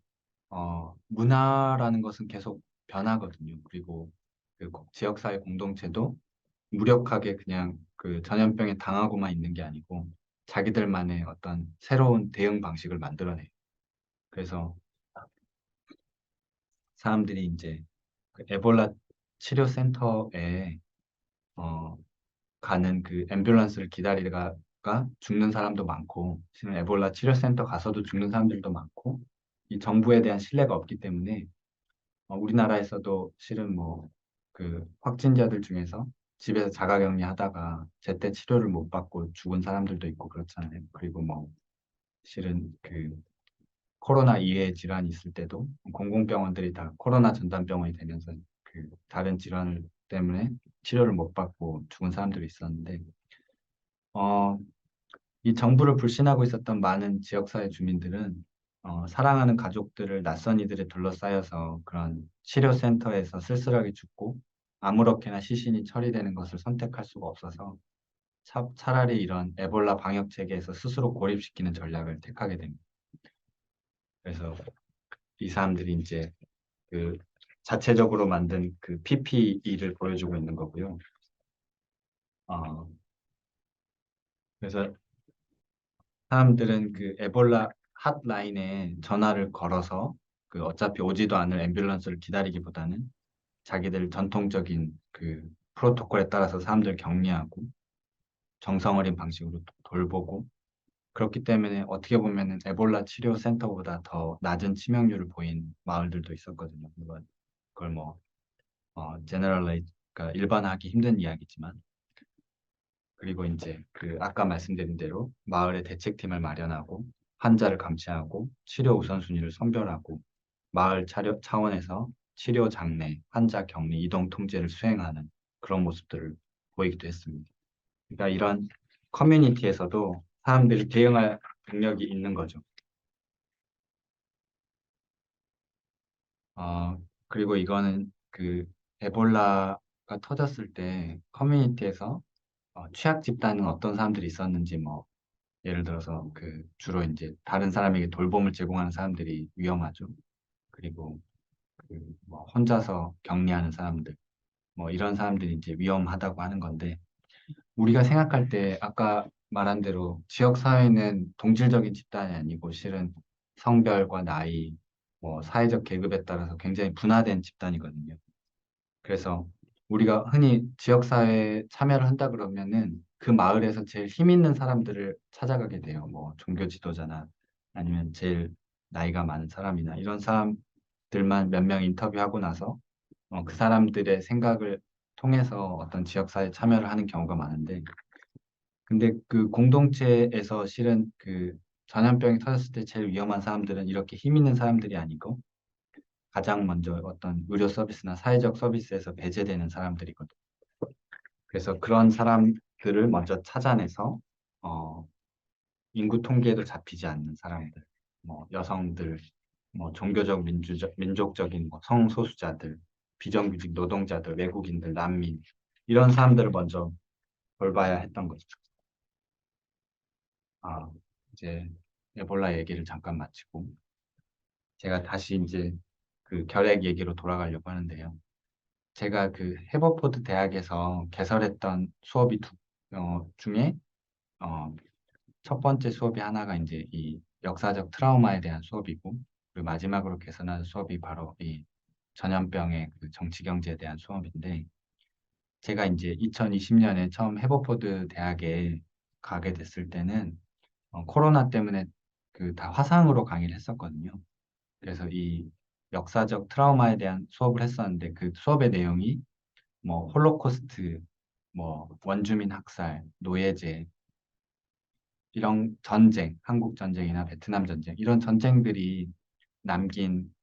문화라는 것은 계속 변하거든요. 그리고 그 지역사회 공동체도 무력하게 그냥 그 전염병에 당하고만 있는 게 아니고 자기들만의 어떤 새로운 대응 방식을 만들어내요. 그래서 사람들이 이제 그 에볼라 치료센터에 어, 가는 그 앰뷸런스를 기다리다가 죽는 사람도 많고, 실은 에볼라 치료센터 가서도 죽는 사람들도 많고, 이 정부에 대한 신뢰가 없기 때문에 우리나라에서도 실은 뭐 그 확진자들 중에서 집에서 자가격리 하다가 제때 치료를 못 받고 죽은 사람들도 있고 그렇잖아요. 그리고 뭐 실은 그 코로나 이외의 질환이 있을 때도 공공병원들이 다 코로나 전담병원이 되면서 그 다른 질환을 때문에 치료를 못 받고 죽은 사람들이 있었는데 어, 이 정부를 불신하고 있었던 많은 지역사회 주민들은 사랑하는 가족들을 낯선 이들에 둘러싸여서 그런 치료센터에서 쓸쓸하게 죽고 아무렇게나 시신이 처리되는 것을 선택할 수가 없어서 차라리 이런 에볼라 방역 체계에서 스스로 고립시키는 전략을 택하게 됩니다. 그래서 이 사람들이 이제 그 자체적으로 만든 그 PPE를 보여주고 있는 거고요. 어, 그래서 사람들은 그 에볼라 핫라인에 전화를 걸어서 그 어차피 오지도 않을 앰뷸런스를 기다리기보다는 자기들 전통적인 그 프로토콜에 따라서 사람들 격리하고 정성 어린 방식으로 돌보고 그렇기 때문에 어떻게 보면은 에볼라 치료 센터보다 더 낮은 치명률을 보인 마을들도 있었거든요. 물론 그걸 뭐 그러니까 일반화하기 힘든 이야기지만 그리고 이제 그 아까 말씀드린 대로 마을에 대책팀을 마련하고 환자를 감시하고 치료 우선순위를 선별하고 마을 차원에서 치료 장례, 환자 격리, 이동 통제를 수행하는 그런 모습들을 보이기도 했습니다. 그러니까 이런 커뮤니티에서도 사람들이 대응할 능력이 있는 거죠. 그리고 이거는 그 에볼라가 터졌을 때 커뮤니티에서 취약 집단은 어떤 사람들이 있었는지 뭐 예를 들어서 그 주로 이제 다른 사람에게 돌봄을 제공하는 사람들이 위험하죠. 그리고 그뭐 혼자서 격리하는 사람들 뭐 이런 사람들이 이제 위험하다고 하는 건데 우리가 생각할 때 아까 말한 대로 지역 사회는 동질적인 집단이 아니고 실은 성별과 나이 뭐 사회적 계급에 따라서 굉장히 분화된 집단이거든요. 그래서 우리가 흔히 지역사회에 참여를 한다 그러면은 그 마을에서 제일 힘 있는 사람들을 찾아가게 돼요. 뭐 종교 지도자나 아니면 제일 나이가 많은 사람이나 이런 사람들만 몇 명 인터뷰하고 나서 그 사람들의 생각을 통해서 어떤 지역사회에 참여를 하는 경우가 많은데 근데 그 공동체에서 실은 그 전염병이 터졌을 때 제일 위험한 사람들은 이렇게 힘 있는 사람들이 아니고 가장 먼저 어떤 의료 서비스나 사회적 서비스에서 배제되는 사람들이거든. 그래서 그런 사람들을 먼저 찾아내서 어, 인구 통계에도 잡히지 않는 사람들, 뭐 여성들, 뭐 종교적 민족적인 뭐 성소수자들, 비정규직 노동자들, 외국인들, 난민 이런 사람들을 먼저 돌봐야 했던 거죠. 아, 이제 에볼라 얘기를 잠깐 마치고 제가 다시 이제 그 결핵 얘기로 돌아가려고 하는데요. 제가 그 해버포드 대학에서 개설했던 수업이 중에 어, 첫 번째 수업이 하나가 이제 이 역사적 트라우마에 대한 수업이고 그리고 마지막으로 개설한 수업이 바로 이 전염병의 그 정치 경제에 대한 수업인데 제가 이제 2020년에 처음 해버포드 대학에 가게 됐을 때는 코로나 때문에 그 다 화상으로 강의를 했었거든요. 그래서 이 역사적 트라우마에 대한 수업을 했었는데 그 수업의 내용이 뭐 홀로코스트, 뭐 원주민 학살, 노예제 이런 전쟁, 한국 전쟁이나 베트남 전쟁 이런 전쟁들이 남긴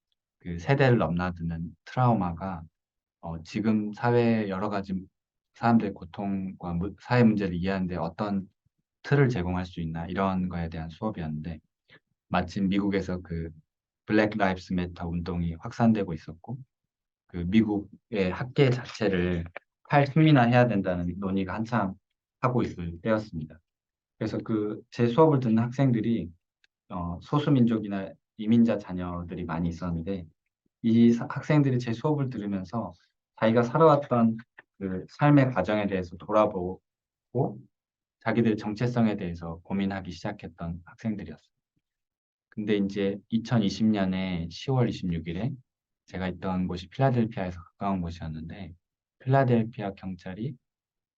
그 세대를 넘나드는 트라우마가 지금 사회의 여러 가지 사람들의 고통과 사회 문제를 이해하는데 어떤 틀을 제공할 수 있나 이런 거에 대한 수업이었는데 마침 미국에서 그 블랙 라이브스 매터 운동이 확산되고 있었고 그 미국의 학계 자체를 탈식민화해야 된다는 논의가 한참 하고 있을 때였습니다. 그래서 그 제 수업을 듣는 학생들이 소수민족이나 이민자 자녀들이 많이 있었는데 이 학생들이 제 수업을 들으면서 자기가 살아왔던 그 삶의 과정에 대해서 돌아보고 자기들의 정체성에 대해서 고민하기 시작했던 학생들이었어요. 근데 이제 2020년에 10월 26일에 제가 있던 곳이 필라델피아에서 가까운 곳이었는데 필라델피아 경찰이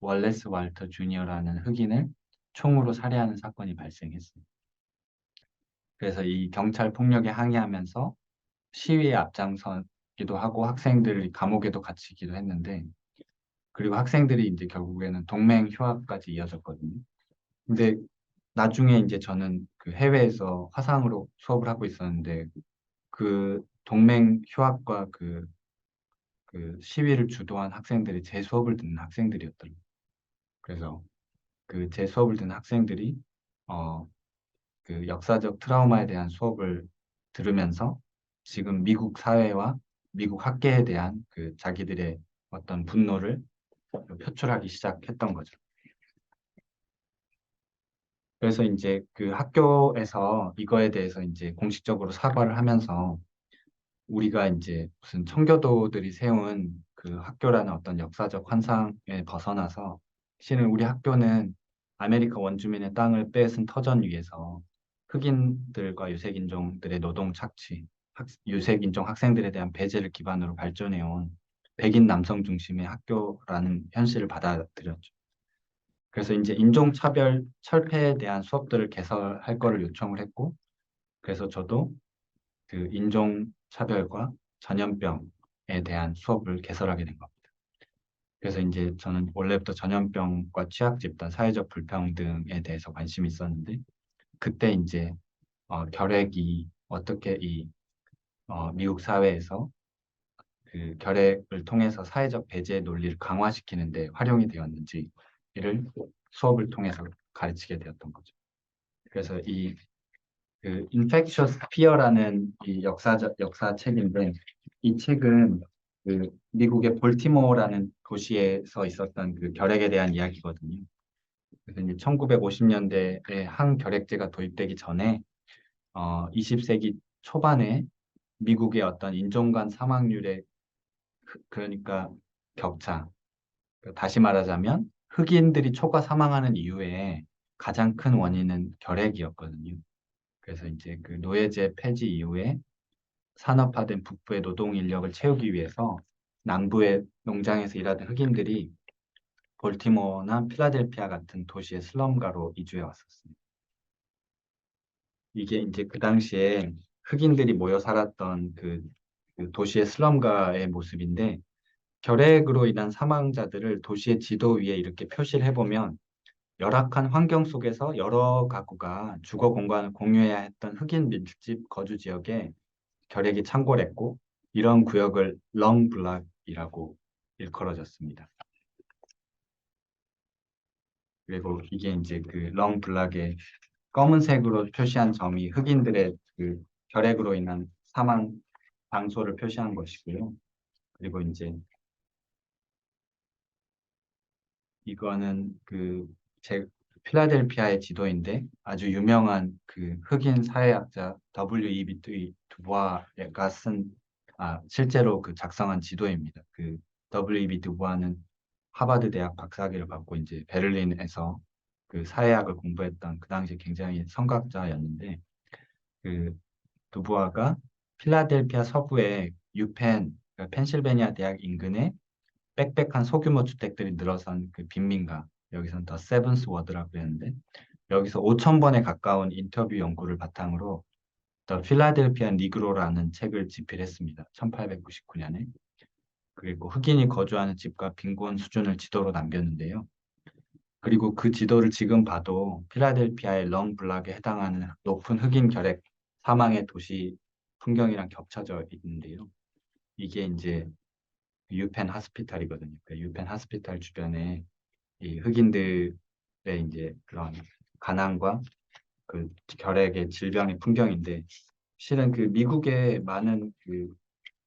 월레스 walter 주니어라는 흑인을 총으로 살해하는 사건이 발생했어요. 그래서 이 경찰 폭력에 항의하면서 시위에 앞장서기도 하고 학생들이 감옥에도 갇히기도 했는데 그리고 학생들이 이제 결국에는 동맹 휴학까지 이어졌거든요. 근데 나중에 이제 저는 그 해외에서 화상으로 수업을 하고 있었는데 그 동맹 휴학과 그 시위를 주도한 학생들이 제 수업을 듣는 학생들이었더라고요. 그래서 그 제 수업을 듣는 학생들이 어, 그 역사적 트라우마에 대한 수업을 들으면서 지금 미국 사회와 미국 학계에 대한 그 자기들의 어떤 분노를 표출하기 시작했던 거죠. 그래서 이제 그 학교에서 이거에 대해서 이제 공식적으로 사과를 하면서 우리가 이제 무슨 청교도들이 세운 그 학교라는 어떤 역사적 환상에 벗어나서 실은 우리 학교는 아메리카 원주민의 땅을 뺏은 터전 위에서 흑인들과 유색인종들의 노동 착취, 유색인종 학생들에 대한 배제를 기반으로 발전해온 백인 남성 중심의 학교라는 현실을 받아들였죠. 그래서 이제 인종차별 철폐에 대한 수업들을 개설할 거를 요청을 했고, 그래서 저도 그 인종차별과 전염병에 대한 수업을 개설하게 된 겁니다. 그래서 이제 저는 원래부터 전염병과 취약 집단, 사회적 불평등에 대해서 관심이 있었는데 그때 이제 결핵이 어떻게 미국 사회에서 그 결핵을 통해서 사회적 배제 논리를 강화시키는데 활용이 되었는지 이를 수업을 통해서 가르치게 되었던 거죠. 그래서 그 Infectious Fear라는 이 역사 책인데 이 책은 그 미국의 볼티모어라는 도시에서 있었던 그 결핵에 대한 이야기거든요. 그래서 이제 1950년대에 항결핵제가 도입되기 전에 20세기 초반에 미국의 어떤 인종 간 사망률의 그러니까 격차. 다시 말하자면 흑인들이 초과 사망하는 이유에 가장 큰 원인은 결핵이었거든요. 그래서 이제 그 노예제 폐지 이후에 산업화된 북부의 노동 인력을 채우기 위해서 남부의 농장에서 일하던 흑인들이 볼티모어나 필라델피아 같은 도시의 슬럼가로 이주해 왔었습니다. 이게 이제 그 당시에 흑인들이 모여 살았던 그 도시의 슬럼가의 모습인데 결핵으로 인한 사망자들을 도시의 지도 위에 이렇게 표시를 해보면 열악한 환경 속에서 여러 가구가 주거 공간을 공유해야 했던 흑인 밀집 거주 지역에 결핵이 창궐했고 이런 구역을 렁블락이라고 일컬어졌습니다. 그리고 이게 이제 그 렁블락의 검은색으로 표시한 점이 흑인들의 그 결핵으로 인한 사망 장소를 표시한 것이고요. 그리고 이제 이거는 제 필라델피아의 지도인데 아주 유명한 그 흑인 사회학자 W.E.B. 두부아가 실제로 그 작성한 지도입니다. 그 W.E.B. 두부아는 하버드 대학 박사학위를 받고 이제 베를린에서 그 사회학을 공부했던 그 당시 굉장히 성각자였는데 그 두부아가 필라델피아 서부의 유펜, 그러니까 펜실베니아 대학 인근에 빽빽한 소규모 주택들이 늘어선 그 빈민가, 여기서는 더 세븐스 워드라고 했는데 여기서 5천 번에 가까운 인터뷰 연구를 바탕으로 더 필라델피아 니그로라는 책을 집필했습니다. 1899년에. 그리고 흑인이 거주하는 집과 빈곤 수준을 지도로 남겼는데요. 그리고 그 지도를 지금 봐도 필라델피아의 렁블락에 해당하는 높은 흑인 결핵 사망의 도시 풍경이랑 겹쳐져 있는데요. 이게 이제 유펜 하스피탈이거든요. 그 유펜 하스피탈 주변에 이 흑인들의 이제 그런 가난과 그 결핵의 질병의 풍경인데 실은 그 미국의 많은 그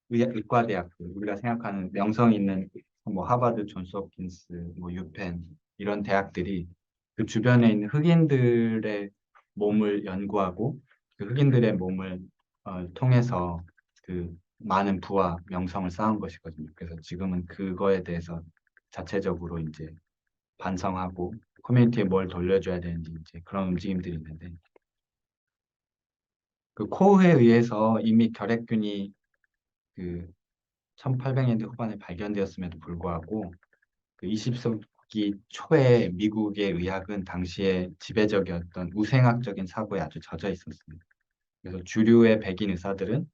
의과대학들 우리가 생각하는 명성 있는 뭐 하버드, 존스 홉킨스, 뭐 유펜 이런 대학들이 그 주변에 있는 흑인들의 몸을 연구하고 그 흑인들의 몸을 통해서 그 많은 부와 명성을 쌓은 것이거든요. 그래서 지금은 그거에 대해서 자체적으로 이제 반성하고 커뮤니티에 뭘 돌려줘야 되는지 이제 그런 움직임들이 있는데 그 코흐에 의해서 이미 결핵균이 그 1800년대 후반에 발견되었음에도 불구하고 그 20세기 초에 미국의 의학은 당시에 지배적이었던 우생학적인 사고에 아주 젖어 있었습니다. 그래서 주류의 백인 의사들은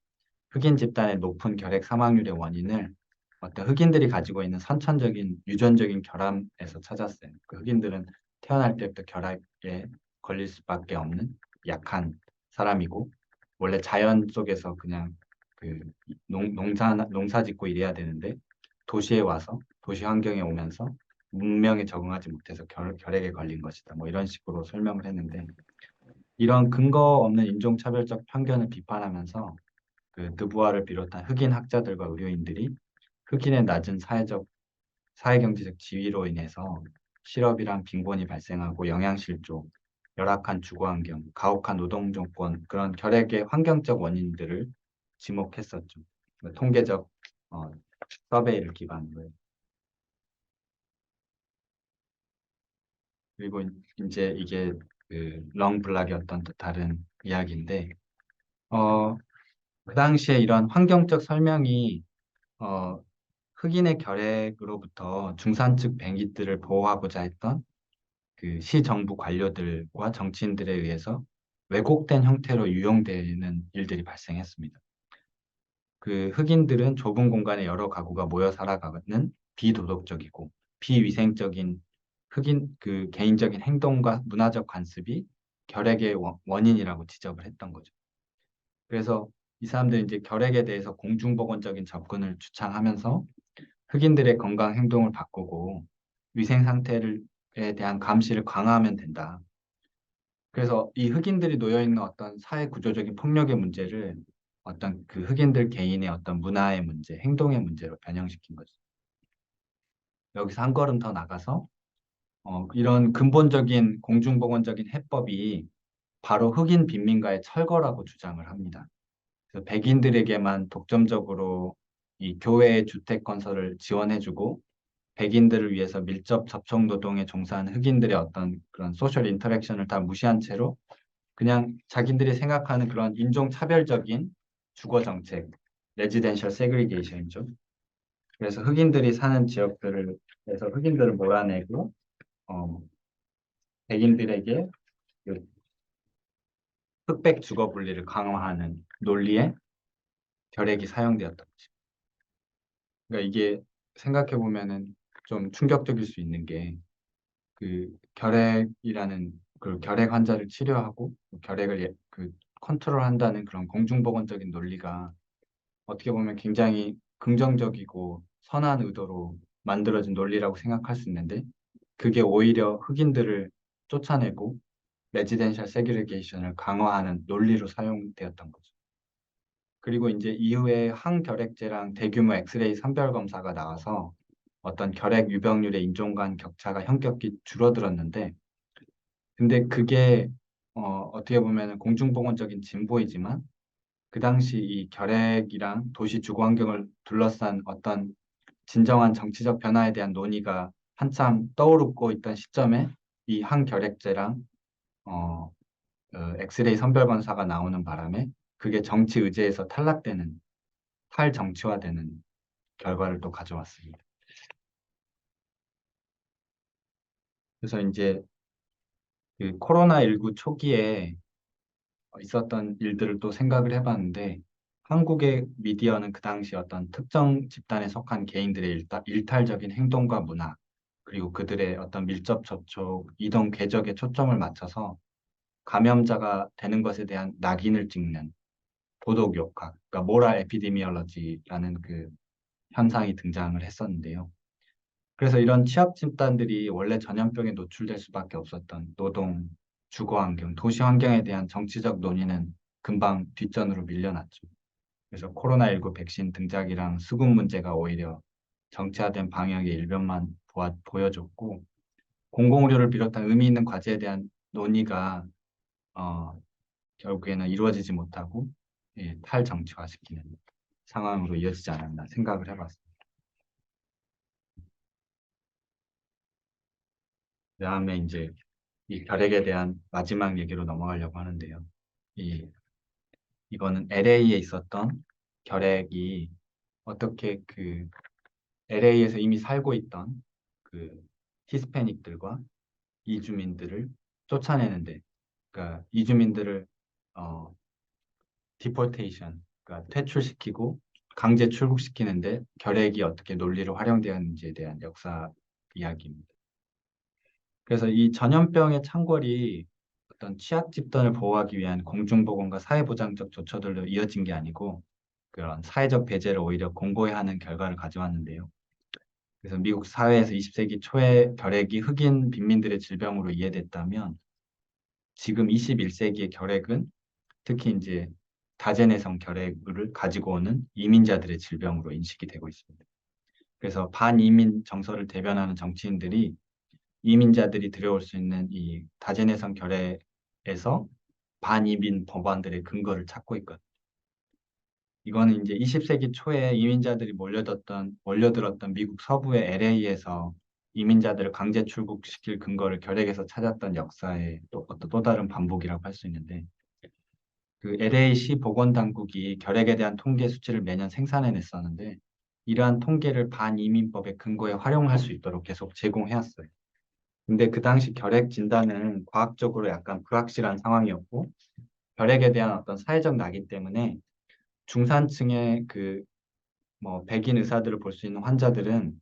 흑인 집단의 높은 결핵 사망률의 원인을 어떤 흑인들이 가지고 있는 선천적인 유전적인 결함에서 찾았어요. 그 흑인들은 태어날 때부터 결핵에 걸릴 수밖에 없는 약한 사람이고 원래 자연 속에서 그냥 그 농사 짓고 이래야 되는데 도시에 와서 도시 환경에 오면서 문명에 적응하지 못해서 결핵에 걸린 것이다. 뭐 이런 식으로 설명을 했는데 이런 근거 없는 인종차별적 편견을 비판하면서 그 드부아를 비롯한 흑인 학자들과 의료인들이 흑인의 낮은 사회경제적 지위로 인해서 실업이랑 빈곤이 발생하고 영양실조, 열악한 주거환경, 가혹한 노동조건 그런 결핵의 환경적 원인들을 지목했었죠. 통계적 어, 서베이를 기반으로. 그리고 이제 이게 그 렁블락의 어떤 또 다른 이야기인데 어, 그 당시에 이런 환경적 설명이 어, 흑인의 결핵으로부터 중산층 백인들을 보호하고자 했던 그 시정부 관료들과 정치인들에 의해서 왜곡된 형태로 유용되는 일들이 발생했습니다. 그 흑인들은 좁은 공간에 여러 가구가 모여 살아가는 비도덕적이고 비위생적인 흑인 그 개인적인 행동과 문화적 관습이 결핵의 원인이라고 지적을 했던 거죠. 그래서 이 사람들이 이제 결핵에 대해서 공중보건적인 접근을 주창하면서 흑인들의 건강 행동을 바꾸고 위생 상태에 대한 감시를 강화하면 된다. 그래서 이 흑인들이 놓여 있는 어떤 사회 구조적인 폭력의 문제를 어떤 그 흑인들 개인의 어떤 문화의 문제, 행동의 문제로 변형시킨 거죠. 여기서 한 걸음 더 나가서 이런 근본적인 공중보건적인 해법이 바로 흑인 빈민가의 철거라고 주장을 합니다. 그래서 백인들에게만 독점적으로 이 교외의 주택 건설을 지원해주고 백인들을 위해서 밀접 접촉 노동에 종사하는 흑인들의 어떤 그런 소셜 인터랙션을 다 무시한 채로 그냥 자기들이 생각하는 그런 인종 차별적인 주거 정책, 레지덴셜 세그리게이션이죠. 그래서 흑인들이 사는 지역들을 해서 흑인들을 몰아내고 어, 백인들에게 그 흑백 주거 분리를 강화하는 논리에 결핵이 사용되었던 거죠. 그러니까 이게 생각해 보면은 좀 충격적일 수 있는 게 그 결핵이라는 그 결핵 환자를 치료하고 결핵을 그 컨트롤한다는 그런 공중보건적인 논리가 어떻게 보면 굉장히 긍정적이고 선한 의도로 만들어진 논리라고 생각할 수 있는데 그게 오히려 흑인들을 쫓아내고 레지덴셜 세그리게이션을 강화하는 논리로 사용되었던 거죠. 그리고 이제 이후에 항결핵제랑 대규모 엑스레이 선별 검사가 나와서 어떤 결핵 유병률의 인종 간 격차가 현격히 줄어들었는데 근데 그게 어떻게 보면 공중보건적인 진보이지만 그 당시 이 결핵이랑 도시 주거 환경을 둘러싼 어떤 진정한 정치적 변화에 대한 논의가 한참 떠오르고 있던 시점에 이 항결핵제랑 어, 엑스레이 선별 검사가 나오는 바람에 그게 정치 의제에서 탈락되는 탈정치화되는 결과를 또 가져왔습니다. 그래서 이제 그 코로나19 초기에 있었던 일들을 또 생각을 해봤는데 한국의 미디어는 그 당시 어떤 특정 집단에 속한 개인들의 일탈적인 행동과 문화 그리고 그들의 어떤 밀접 접촉, 이동 궤적에 초점을 맞춰서 감염자가 되는 것에 대한 낙인을 찍는 도덕 역학, 그러니까 모랄 에피데미올로지라는 그 현상이 등장을 했었는데요. 그래서 이런 취약 집단들이 원래 전염병에 노출될 수밖에 없었던 노동, 주거 환경, 도시 환경에 대한 정치적 논의는 금방 뒷전으로 밀려났죠. 그래서 코로나19 백신 등장이랑 수급 문제가 오히려 정치화된 방역의 일면만 보여줬고 공공의료를 비롯한 의미 있는 과제에 대한 논의가 어, 결국에는 이루어지지 못하고 예, 탈정치화시키는 상황으로 이어지지 않았나 생각을 해봤습니다. 그다음에 이제 이 결핵에 대한 마지막 얘기로 넘어가려고 하는데요. 이 이거는 LA에 있었던 결핵이 어떻게 그 LA에서 이미 살고 있던 그 히스패닉들과 이주민들을 쫓아내는데, 그러니까 이주민들을 어 디포테이션, 그러니까 퇴출시키고 강제 출국시키는데 결핵이 어떻게 논리로 활용되었는지에 대한 역사 이야기입니다. 그래서 이 전염병의 창궐이 어떤 취약 집단을 보호하기 위한 공중보건과 사회보장적 조처들로 이어진 게 아니고 그런 사회적 배제를 오히려 공고히 하는 결과를 가져왔는데요. 그래서 미국 사회에서 20세기 초에 결핵이 흑인 빈민들의 질병으로 이해됐다면 지금 21세기의 결핵은 특히 이제 다제내성 결핵을 가지고 오는 이민자들의 질병으로 인식이 되고 있습니다. 그래서 반이민 정서를 대변하는 정치인들이 이민자들이 들여올 수 있는 이 다제내성 결핵에서 반이민 법안들의 근거를 찾고 있거든요. 이거는 이제 20세기 초에 이민자들이 몰려들었던 미국 서부의 LA에서 이민자들을 강제 출국시킬 근거를 결핵에서 찾았던 역사의 또 다른 반복이라고 할 수 있는데 그 LA시 보건당국이 결핵에 대한 통계 수치를 매년 생산해냈었는데 이러한 통계를 반이민법의 근거에 활용할 수 있도록 계속 제공해왔어요. 근데 그 당시 결핵 진단은 과학적으로 약간 불확실한 상황이었고 결핵에 대한 어떤 사회적 낙인 때문에 중산층의 그 뭐 백인 의사들을 볼 수 있는 환자들은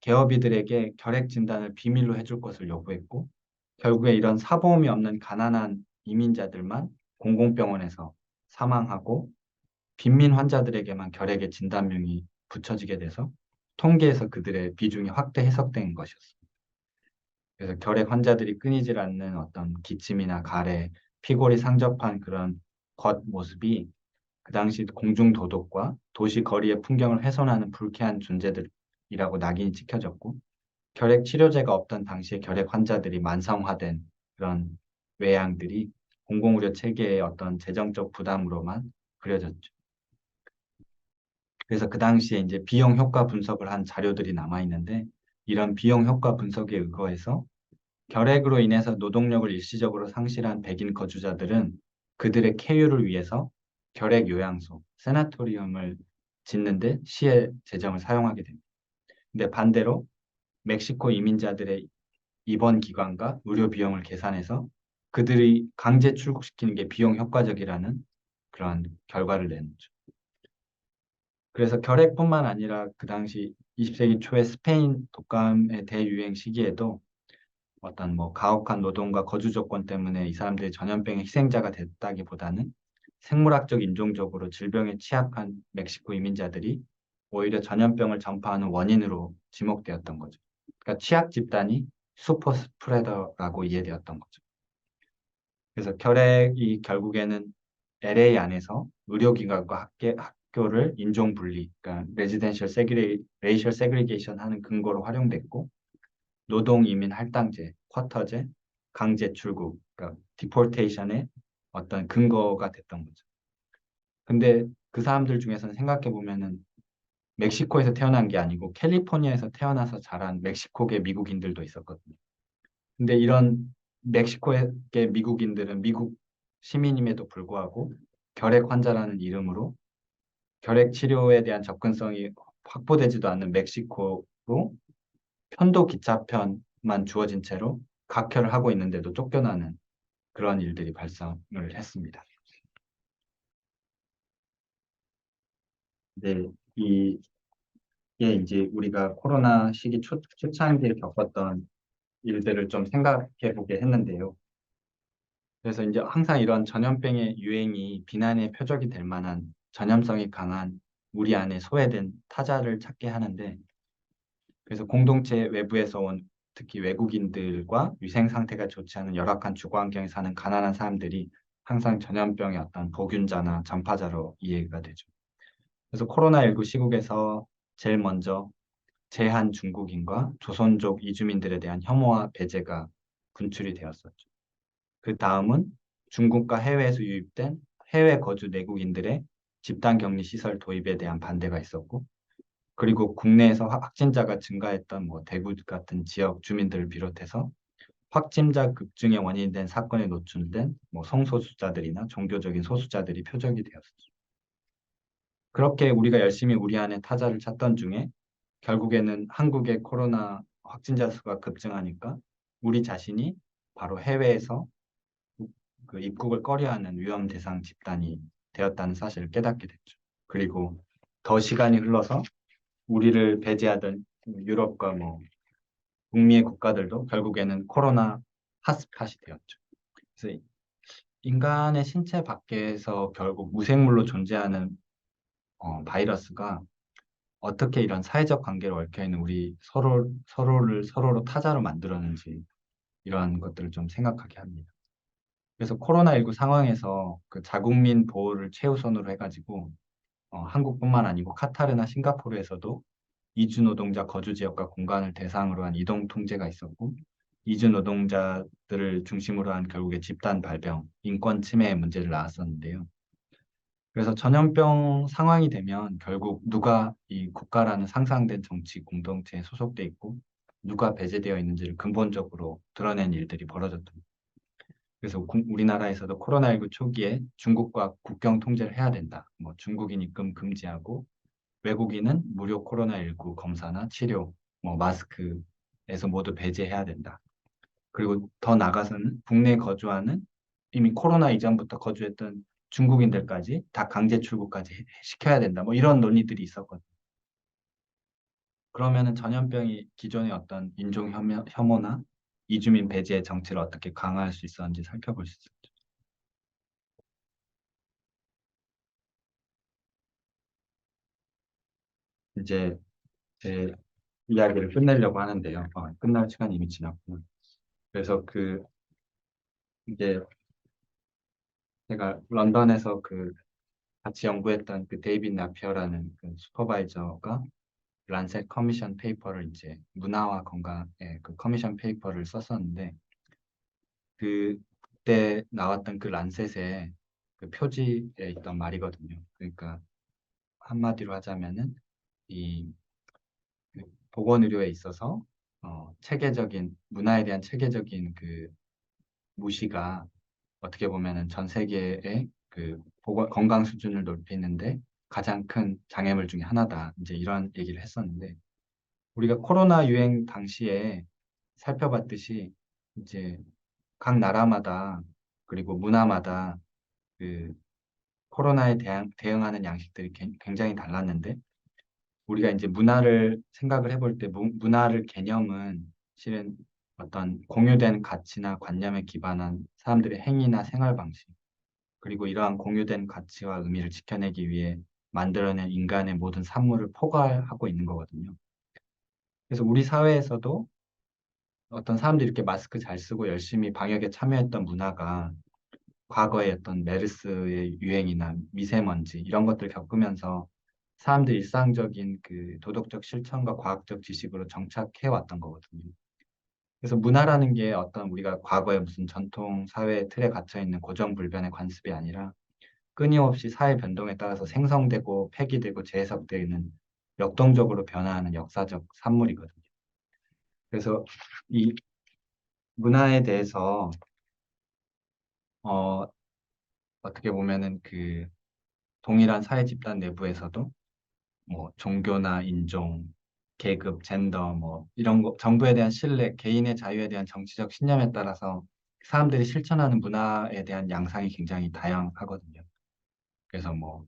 개업이들에게 결핵 진단을 비밀로 해줄 것을 요구했고 결국에 이런 사보험이 없는 가난한 이민자들만 공공병원에서 사망하고 빈민 환자들에게만 결핵의 진단명이 붙여지게 돼서 통계에서 그들의 비중이 확대 해석된 것이었습니다. 그래서 결핵 환자들이 끊이질 않는 어떤 기침이나 가래, 피골이 상접한 그런 겉모습이 그 당시 공중 도덕과 도시 거리의 풍경을 훼손하는 불쾌한 존재들이라고 낙인이 찍혀졌고 결핵 치료제가 없던 당시에 결핵 환자들이 만성화된 그런 외양들이 공공의료 체계의 어떤 재정적 부담으로만 그려졌죠. 그래서 그 당시에 이제 비용 효과 분석을 한 자료들이 남아 있는데 이런 비용 효과 분석에 의거해서 결핵으로 인해서 노동력을 일시적으로 상실한 백인 거주자들은 그들의 쾌유를 위해서 결핵 요양소, 세나토리움을 짓는데 시의 재정을 사용하게 됩니다. 근데 반대로 멕시코 이민자들의 입원 기간과 의료 비용을 계산해서 그들이 강제 출국시키는 게 비용 효과적이라는 그런 결과를 내놓죠. 그래서 결핵뿐만 아니라 그 당시 20세기 초에 스페인 독감의 대유행 시기에도 어떤 뭐 가혹한 노동과 거주 조건 때문에 이 사람들이 전염병의 희생자가 됐다기보다는 생물학적 인종적으로 질병에 취약한 멕시코 이민자들이 오히려 전염병을 전파하는 원인으로 지목되었던 거죠. 그러니까 취약 집단이 슈퍼 스프레더라고 이해되었던 거죠. 그래서 결핵이 결국에는 LA 안에서 의료기관과 학교를 인종 분리, 그러니까 레이셜 세그리게이션 하는 근거로 활용됐고 노동 이민 할당제, 쿼터제, 강제 출국, 그러니까 디포테이션의 어떤 근거가 됐던 거죠. 근데 그 사람들 중에서는 생각해 보면은 멕시코에서 태어난 게 아니고 캘리포니아에서 태어나서 자란 멕시코계 미국인들도 있었거든요. 근데 이런 멕시코의 미국인들은 미국 시민임에도 불구하고 결핵 환자라는 이름으로 결핵 치료에 대한 접근성이 확보되지도 않는 멕시코로 편도 기차편만 주어진 채로 각혈을 하고 있는데도 쫓겨나는 그런 일들이 발생을 했습니다. 네, 이게 이제 우리가 코로나 시기 초창기에 겪었던 일들을 좀 생각해 보게 했는데요. 그래서 이제 항상 이런 전염병의 유행이 비난의 표적이 될 만한 전염성이 강한 우리 안에 소외된 타자를 찾게 하는데 그래서 공동체 외부에서 온 특히 외국인들과 위생 상태가 좋지 않은 열악한 주거 환경에 사는 가난한 사람들이 항상 전염병의 어떤 보균자나 전파자로 이해가 되죠. 그래서 코로나19 시국에서 제일 먼저 제한 중국인과 조선족 이주민들에 대한 혐오와 배제가 분출이 되었었죠. 그 다음은 중국과 해외에서 유입된 해외 거주 내국인들의 집단 격리 시설 도입에 대한 반대가 있었고, 그리고 국내에서 확진자가 증가했던 뭐 대구 같은 지역 주민들을 비롯해서 확진자 급증의 원인이 된 사건에 노출된 뭐 성소수자들이나 종교적인 소수자들이 표적이 되었습니다. 그렇게 우리가 열심히 우리 안에 타자를 찾던 중에 결국에는 한국의 코로나 확진자 수가 급증하니까 우리 자신이 바로 해외에서 그 입국을 꺼려하는 위험 대상 집단이 되었다는 사실을 깨닫게 됐죠. 그리고 더 시간이 흘러서 우리를 배제하던 유럽과 뭐 북미의 국가들도 결국에는 코로나 핫스팟이 되었죠. 그래서 인간의 신체 밖에서 결국 무생물로 존재하는 바이러스가 어떻게 이런 사회적 관계로 얽혀있는 우리 서로를 서로로 타자로 만들었는지 이런 것들을 좀 생각하게 합니다. 그래서 코로나19 상황에서 그 자국민 보호를 최우선으로 해가지고 한국뿐만 아니고 카타르나 싱가포르에서도 이주 노동자 거주 지역과 공간을 대상으로 한 이동 통제가 있었고 이주 노동자들을 중심으로 한 결국에 집단 발병, 인권 침해의 문제를 낳았었는데요. 그래서 전염병 상황이 되면 결국 누가 이 국가라는 상상된 정치 공동체에 소속돼 있고 누가 배제되어 있는지를 근본적으로 드러낸 일들이 벌어졌던 그래서 우리나라에서도 코로나19 초기에 중국과 국경 통제를 해야 된다. 뭐 중국인 입금 금지하고 외국인은 무료 코로나19 검사나 치료, 뭐 마스크에서 모두 배제해야 된다. 그리고 더 나가서는 국내에 거주하는 이미 코로나 이전부터 거주했던 중국인들까지 다 강제 출국까지 시켜야 된다. 뭐 이런 논의들이 있었거든요. 그러면은 전염병이 기존의 어떤 인종 혐오나 이주민 배제의 정치를 어떻게 강화할 수 있었는지 살펴볼 수 있었죠. 이제 제 이야기를 끝내려고 하는데요. 끝날 시간이 이미 지났구나. 그래서 이제 제가 런던에서 같이 연구했던 데이빗 나피어라는 슈퍼바이저가 란셋 커미션 페이퍼를 이제 문화와 건강의 커미션 페이퍼를 썼었는데 그때 나왔던 란셋의 표지에 있던 말이거든요. 그러니까 한마디로 하자면은 이 보건 의료에 있어서 체계적인 문화에 대한 체계적인 무시가 어떻게 보면은 전 세계의 건강 수준을 높이는데 가장 큰 장애물 중에 하나다. 이제 이런 얘기를 했었는데 우리가 코로나 유행 당시에 살펴봤듯이 이제 각 나라마다 그리고 문화마다 그 코로나에 대응하는 양식들이 굉장히 달랐는데 우리가 이제 문화를 생각을 해볼 때 문화를 개념은 실은 어떤 공유된 가치나 관념에 기반한 사람들의 행위나 생활 방식 그리고 이러한 공유된 가치와 의미를 지켜내기 위해 만들어낸 인간의 모든 산물을 포괄하고 있는 거거든요. 그래서 우리 사회에서도 어떤 사람들이 이렇게 마스크 잘 쓰고 열심히 방역에 참여했던 문화가 과거의 어떤 메르스의 유행이나 미세먼지 이런 것들을 겪으면서 사람들 일상적인 도덕적 실천과 과학적 지식으로 정착해 왔던 거거든요. 그래서 문화라는 게 어떤 우리가 과거에 무슨 전통 사회 틀에 갇혀 있는 고정불변의 관습이 아니라 끊임없이 사회 변동에 따라서 생성되고 폐기되고 재해석되는 역동적으로 변화하는 역사적 산물이거든요. 그래서 이 문화에 대해서 어, 어떻게 보면은 동일한 사회 집단 내부에서도 뭐 종교나 인종, 계급, 젠더 뭐 이런 거 정부에 대한 신뢰, 개인의 자유에 대한 정치적 신념에 따라서 사람들이 실천하는 문화에 대한 양상이 굉장히 다양하거든요. 그래서 뭐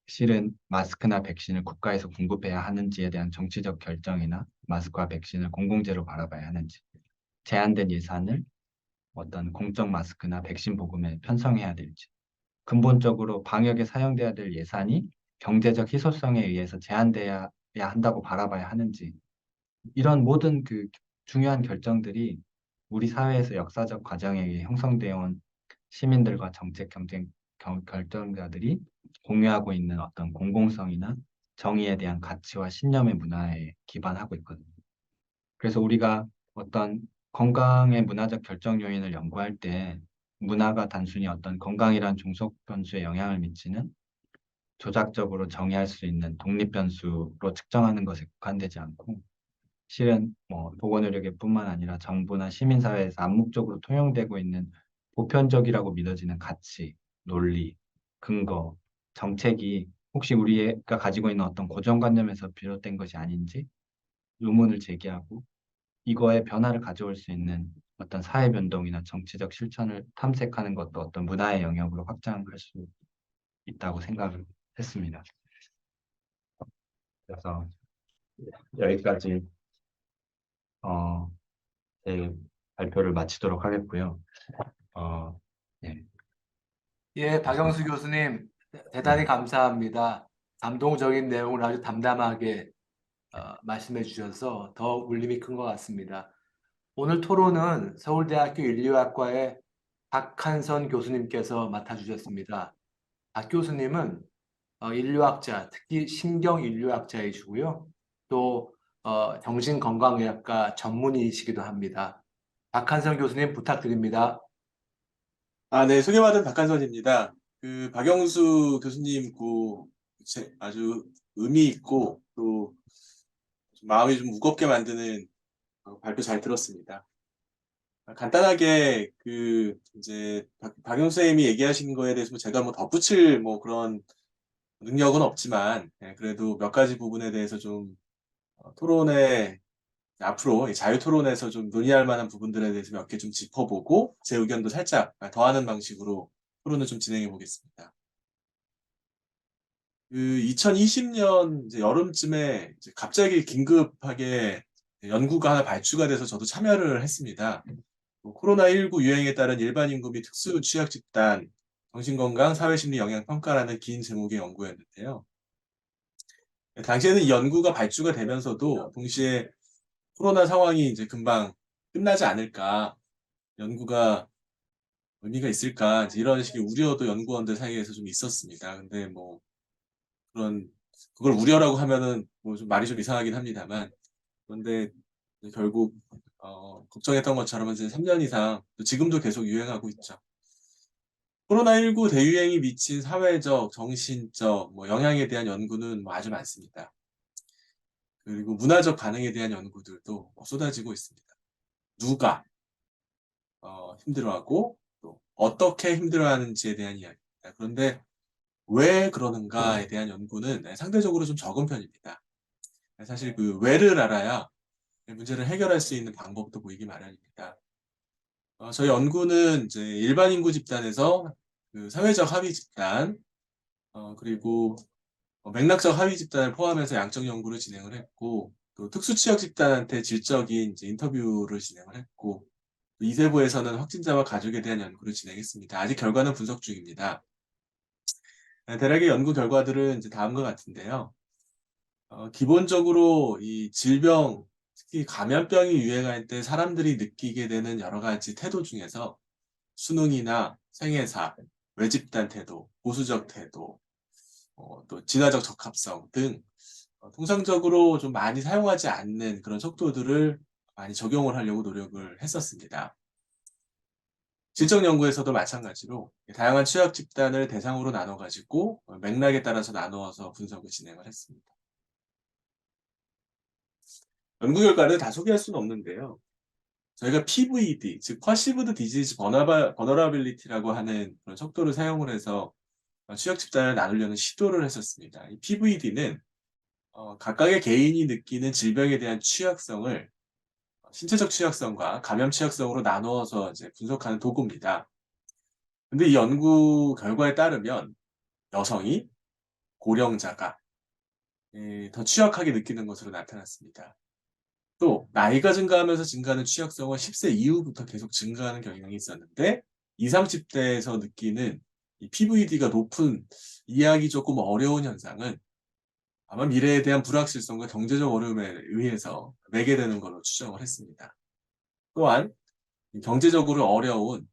실은 마스크나 백신을 국가에서 공급해야 하는지에 대한 정치적 결정이나 마스크와 백신을 공공재로 바라봐야 하는지, 제한된 예산을 어떤 공적 마스크나 백신 보급에 편성해야 될지, 근본적으로 방역에 사용돼야 될 예산이 경제적 희소성에 의해서 제한돼야 한다고 바라봐야 하는지, 이런 모든 중요한 결정들이 우리 사회에서 역사적 과정에 의해 형성되어 온 시민들과 정책 경쟁 결정자들이 공유하고 있는 어떤 공공성이나 정의에 대한 가치와 신념의 문화에 기반하고 있거든요. 그래서 우리가 어떤 건강의 문화적 결정 요인을 연구할 때 문화가 단순히 어떤 건강이란 종속 변수에 영향을 미치는 조작적으로 정의할 수 있는 독립 변수로 측정하는 것에 국한되지 않고 실은 뭐 보건의료계뿐만 아니라 정부나 시민사회에서 암묵적으로 통용되고 있는 보편적이라고 믿어지는 가치, 논리, 근거, 정책이 혹시 우리가 가지고 있는 어떤 고정관념에서 비롯된 것이 아닌지 의문을 제기하고 이거에 변화를 가져올 수 있는 어떤 사회 변동이나 정치적 실천을 탐색하는 것도 어떤 문화의 영역으로 확장할 수 있다고 생각을 했습니다. 그래서 여기까지 어, 제 발표를 마치도록 하겠고요. 어, 네, 예, 교수님. 박영수 교수님, 대단히 네, 감사합니다. 감동적인 내용을 아주 담담하게 말씀해 주셔서 더 울림이 큰 것 같습니다. 오늘 토론은 서울대학교 인류학과의 박한선 교수님께서 맡아주셨습니다. 박 교수님은 인류학자, 특히 신경인류학자이시고요. 또 정신건강의학과 전문의이시기도 합니다. 박한선 교수님 부탁드립니다. 네, 소개받은 박한선입니다. 박영수 교수님, 아주 의미 있고, 또, 마음이 좀 무겁게 만드는 발표 잘 들었습니다. 간단하게, 이제, 박영수 선생님이 얘기하신 거에 대해서 제가 뭐 덧붙일 그런 능력은 없지만, 그래도 몇 가지 부분에 대해서 좀 토론에, 앞으로 이 자유 토론에서 좀 논의할 만한 부분들에 대해서 몇 개 좀 짚어보고, 제 의견도 살짝 더하는 방식으로 토론을 좀 진행해 보겠습니다. 그 2020년 이제 여름쯤에 이제 갑자기 긴급하게 연구가 하나 발주가 돼서 저도 참여를 했습니다. 코로나19 유행에 따른 일반 인구 및 특수 취약 집단 정신건강 사회심리 영향 평가라는 긴 제목의 연구였는데요. 당시에는 이 연구가 발주가 되면서도 동시에 코로나 상황이 이제 금방 끝나지 않을까, 연구가 의미가 있을까, 이제 이런 식의 우려도 연구원들 사이에서 좀 있었습니다. 근데 뭐 그걸 우려라고 하면은 뭐 좀 말이 좀 이상하긴 합니다만, 그런데 결국 걱정했던 것처럼 이제 3년 이상, 또 지금도 계속 유행하고 있죠. 코로나19 대유행이 미친 사회적, 정신적 뭐 영향에 대한 연구는 뭐 아주 많습니다. 그리고 문화적 반응에 대한 연구들도 쏟아지고 있습니다. 누가 힘들어하고 또 어떻게 힘들어하는지에 대한 이야기입니다. 그런데 왜 그러는가에 대한 연구는 상대적으로 좀 적은 편입니다. 사실 그 왜를 알아야 문제를 해결할 수 있는 방법도 보이기 마련입니다. 저희 연구는 이제 일반 인구 집단에서 그 사회적 하위 집단, 그리고 맥락적 하위 집단을 포함해서 양적 연구를 진행을 했고, 또 특수 취약 집단한테 질적인 이제 인터뷰를 진행을 했고, 또 이세부에서는 확진자와 가족에 대한 연구를 진행했습니다. 아직 결과는 분석 중입니다. 대략의 연구 결과들은 이제 다음과 같은데요. 기본적으로 이 질병, 특히 감염병이 유행할 때 사람들이 느끼게 되는 여러 가지 태도 중에서 수능이나 생애사, 외집단 태도, 보수적 태도, 또 진화적 적합성 등 통상적으로 좀 많이 사용하지 않는 그런 척도들을 많이 적용을 하려고 노력을 했었습니다. 질적 연구에서도 마찬가지로 다양한 취약 집단을 대상으로 나눠가지고 맥락에 따라서 나누어서 분석을 진행을 했습니다. 연구 결과를 다 소개할 수는 없는데요. 저희가 PVD, 즉 Perceived Disease Vulnerability라고 하는 그런 척도를 사용을 해서 취약 집단을 나누려는 시도를 했었습니다. 이 PVD는 각각의 개인이 느끼는 질병에 대한 취약성을 신체적 취약성과 감염 취약성으로 나누어서 이제 분석하는 도구입니다. 근데 이 연구 결과에 따르면 여성이 고령자가 더 취약하게 느끼는 것으로 나타났습니다. 또 나이가 증가하면서 증가하는 취약성은 10세 이후부터 계속 증가하는 경향이 있었는데 20, 30대에서 느끼는 이 PVD가 높은, 이해하기 조금 어려운 현상은 아마 미래에 대한 불확실성과 경제적 어려움에 의해서 매개되는 걸로 추정을 했습니다. 또한 경제적으로 어려운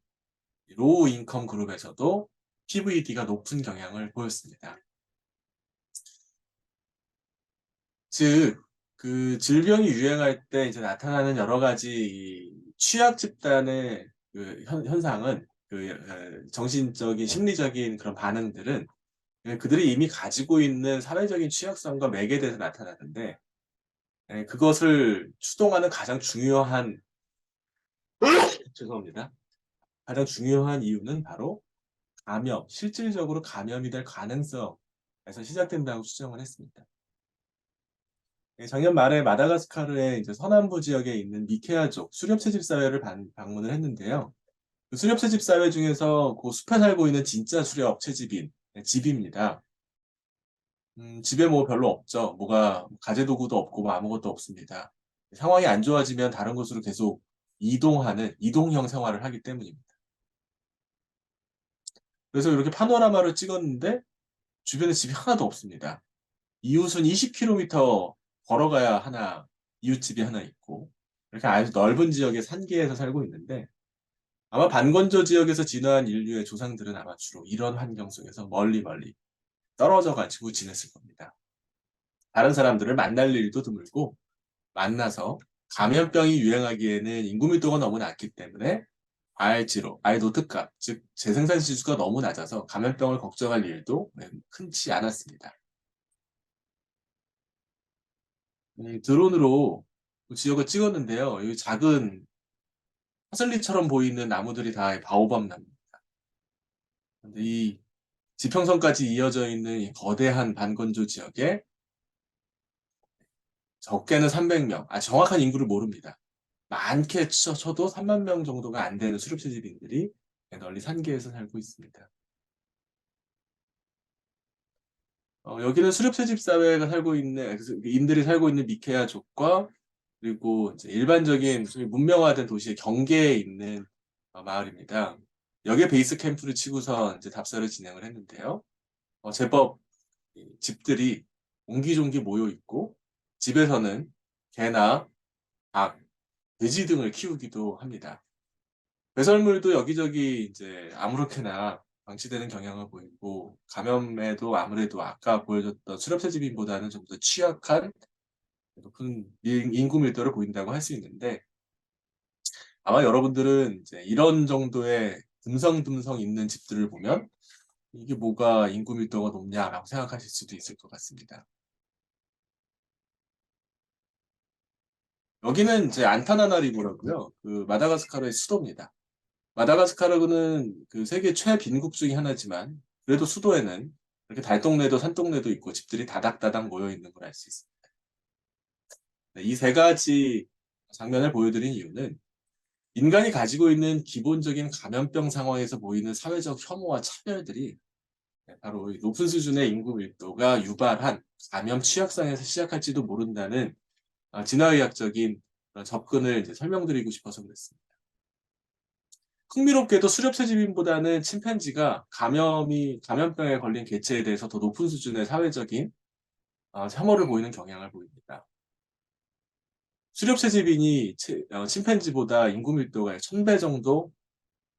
로우 인컴 그룹에서도 PVD가 높은 경향을 보였습니다. 즉, 그 질병이 유행할 때 이제 나타나는 여러 가지 이 취약 집단의 그 현상은 정신적인, 심리적인 그런 반응들은 그들이 이미 가지고 있는 사회적인 취약성과 매개돼서 나타나는데, 그것을 추동하는 가장 중요한 죄송합니다. 가장 중요한 이유는 바로 실질적으로 감염이 될 가능성에서 시작된다고 추정을 했습니다. 작년 말에 마다가스카르의 이제 서남부 지역에 있는 미케아족 수렵채집 사회를 방문을 했는데요. 그 수렵채집 사회 중에서 그 숲에 살고 있는 진짜 수렵채집인 집입니다. 집에 뭐 별로 없죠. 뭐가 가재도구도 없고 뭐 아무것도 없습니다. 상황이 안 좋아지면 다른 곳으로 계속 이동형 생활을 하기 때문입니다. 그래서 이렇게 파노라마를 찍었는데 주변에 집이 하나도 없습니다. 이웃은 20km 걸어가야 이웃집이 하나 있고, 이렇게 아주 넓은 지역의 산계에서 살고 있는데, 아마 반건조 지역에서 진화한 인류의 조상들은 아마 주로 이런 환경 속에서 멀리 떨어져 가지고 지냈을 겁니다. 다른 사람들을 만날 일도 드물고, 만나서 감염병이 유행하기에는 인구 밀도가 너무 낮기 때문에 알 노트값, 즉 재생산 지수가 너무 낮아서 감염병을 걱정할 일도 흔치 않았습니다. 드론으로 그 지역을 찍었는데요. 이 작은 파슬리처럼 보이는 나무들이 다 바오밥 나무입니다. 근데 이 지평선까지 이어져 있는 이 거대한 반건조 지역에 적게는 300명, 정확한 인구를 모릅니다. 많게 쳐도 3만 명 정도가 안 되는 여기는 수렵채집 사회가 살고 있는, 그래서 인들이 살고 있는 미케아족과 그리고 이제 일반적인 소위 문명화된 도시의 경계에 있는 마을입니다. 여기에 베이스 캠프를 치고서 이제 답사를 진행을 했는데요. 제법 이 집들이 옹기종기 모여 있고 집에서는 개나 닭, 돼지 등을 키우기도 합니다. 배설물도 여기저기 이제 아무렇게나 방치되는 경향을 보이고 감염에도 아무래도 아까 보여줬던 수렵채집인보다는 좀 더 취약한 높은 인구 밀도를 보인다고 할 수 있는데 아마 여러분들은 이제 이런 정도의 듬성듬성 있는 집들을 보면 이게 뭐가 인구 밀도가 높냐라고 생각하실 수도 있을 것 같습니다. 여기는 이제 안타나나리부라고요. 그 마다가스카르의 수도입니다. 마다가스카르는 그 세계 최빈국 중에 하나지만 그래도 수도에는 이렇게 달동네도 산동네도 있고 집들이 다닥다닥 모여 있는 걸 알 수 있습니다. 이 세 가지 장면을 보여드린 이유는 인간이 가지고 있는 기본적인 감염병 상황에서 보이는 사회적 혐오와 차별들이 바로 이 높은 수준의 인구 밀도가 유발한 감염 취약상에서 시작할지도 모른다는 진화의학적인 그런 접근을 이제 설명드리고 싶어서 그랬습니다. 흥미롭게도 수렵채집인보다는 침팬지가 감염병에 걸린 개체에 대해서 더 높은 수준의 사회적인 혐오를 보이는 경향을 보입니다. 수렵채집인이 침팬지보다 인구 밀도가 1000배 정도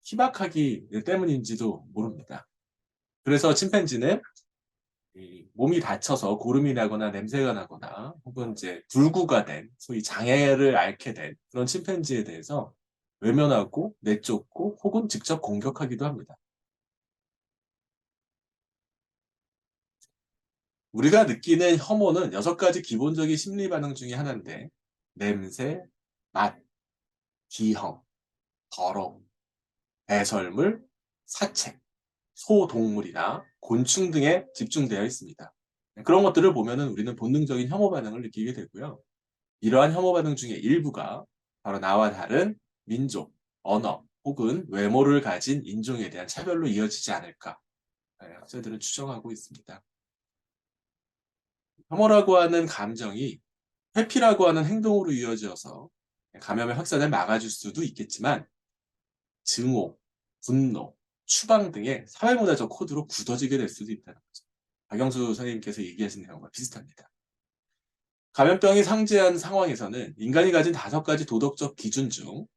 희박하기 때문인지도 모릅니다. 그래서 침팬지는 이 몸이 다쳐서 고름이 나거나 냄새가 나거나 혹은 이제 불구가 된 소위 장애를 앓게 된 그런 침팬지에 대해서 외면하고 내쫓고 혹은 직접 공격하기도 합니다. 우리가 느끼는 혐오는 6가지 기본적인 심리 반응 중에 하나인데 냄새, 맛, 기형, 더러움, 배설물, 사체, 소동물이나 곤충 등에 집중되어 있습니다. 그런 것들을 보면은 우리는 본능적인 혐오 반응을 느끼게 되고요. 이러한 혐오 반응 중에 일부가 바로 나와 다른 민족, 언어 혹은 외모를 가진 인종에 대한 차별로 이어지지 않을까 학자들은 추정하고 있습니다. 혐오라고 하는 감정이 회피라고 하는 행동으로 이어져서 감염의 확산을 막아줄 수도 있겠지만 증오, 분노, 추방 등의 사회문화적 코드로 굳어지게 될 수도 있다는 거죠. 박영수 선생님께서 얘기하신 내용과 비슷합니다. 감염병이 상재한 상황에서는 인간이 가진 5가지 도덕적 기준 중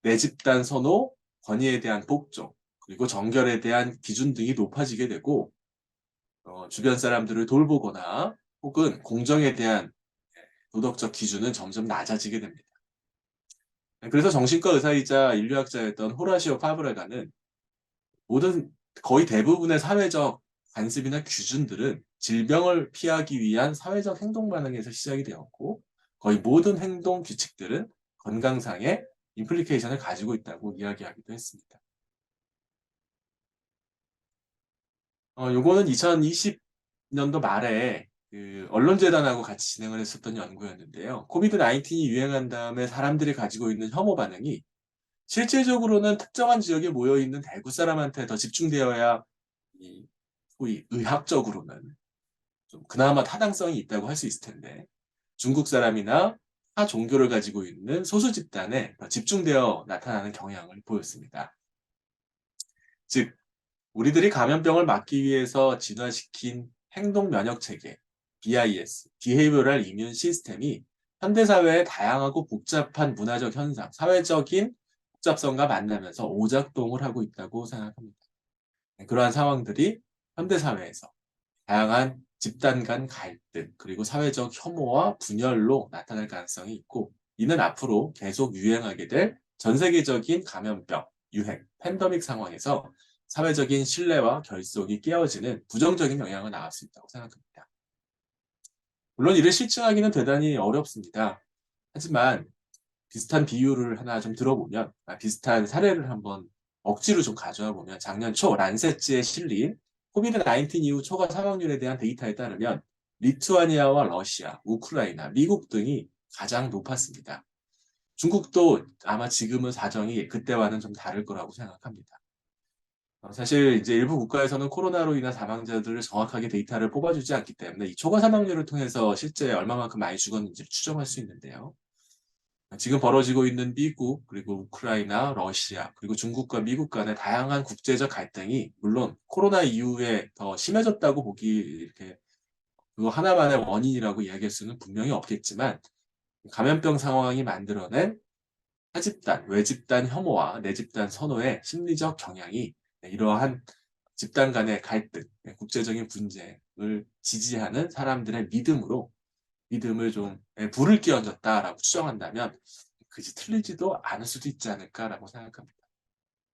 내 집단 선호, 권위에 대한 복종, 그리고 정결에 대한 기준 등이 높아지게 되고 주변 사람들을 돌보거나 혹은 공정에 대한 도덕적 기준은 점점 낮아지게 됩니다. 그래서 정신과 의사이자 인류학자였던 호라시오 파브레가는 거의 대부분의 사회적 관습이나 규준들은 질병을 피하기 위한 사회적 행동 반응에서 시작이 되었고 거의 모든 행동 규칙들은 건강상의 임플리케이션을 가지고 있다고 이야기하기도 했습니다. 요거는 2020년도 말에 그 언론재단하고 같이 진행을 했었던 연구였는데요. 코비드 19이 유행한 다음에 사람들이 가지고 있는 혐오 반응이 실질적으로는 특정한 지역에 모여 있는 대구 사람한테 더 집중되어야 소위 의학적으로는 좀 그나마 타당성이 있다고 할 수 있을 텐데 중국 사람이나 타 종교를 가지고 있는 소수 집단에 더 집중되어 나타나는 경향을 보였습니다. 즉 우리들이 감염병을 막기 위해서 진화시킨 행동 면역 체계 BIS, Behavioral Immune System이 현대사회의 다양하고 복잡한 문화적 현상, 사회적인 복잡성과 만나면서 오작동을 하고 있다고 생각합니다. 그러한 상황들이 현대사회에서 다양한 집단 간 갈등, 그리고 사회적 혐오와 분열로 나타날 가능성이 있고 이는 앞으로 계속 유행하게 될 전 세계적인 감염병, 유행, 팬데믹 상황에서 사회적인 신뢰와 결속이 깨어지는 부정적인 영향을 낳을 수 있다고 생각합니다. 물론 이를 실증하기는 대단히 어렵습니다. 하지만 비슷한 비유를 하나 좀 들어보면, 비슷한 사례를 한번 억지로 좀 가져와 보면 작년 초 란셋지에 실린 코비드 19 이후 초과 사망률에 대한 데이터에 따르면 리투아니아와 러시아, 우크라이나, 미국 등이 가장 높았습니다. 중국도 아마 지금은 사정이 그때와는 좀 다를 거라고 생각합니다. 사실 이제 일부 국가에서는 코로나로 인한 사망자들을 정확하게 데이터를 뽑아주지 않기 때문에 이 초과 사망률을 통해서 실제 얼마만큼 많이 죽었는지를 추정할 수 있는데요. 지금 벌어지고 있는 미국, 그리고 우크라이나, 러시아, 그리고 중국과 미국 간의 다양한 국제적 갈등이 물론 코로나 이후에 더 심해졌다고 보기 이렇게 그거 하나만의 원인이라고 이야기할 수는 분명히 없겠지만 감염병 상황이 만들어낸 타집단, 외집단 혐오와 내집단 선호의 심리적 경향이 이러한 집단 간의 갈등, 국제적인 분쟁을 지지하는 사람들의 믿음을 좀 불을 끼얹었다라고 추정한다면 그지 틀리지도 않을 수도 있지 않을까라고 생각합니다.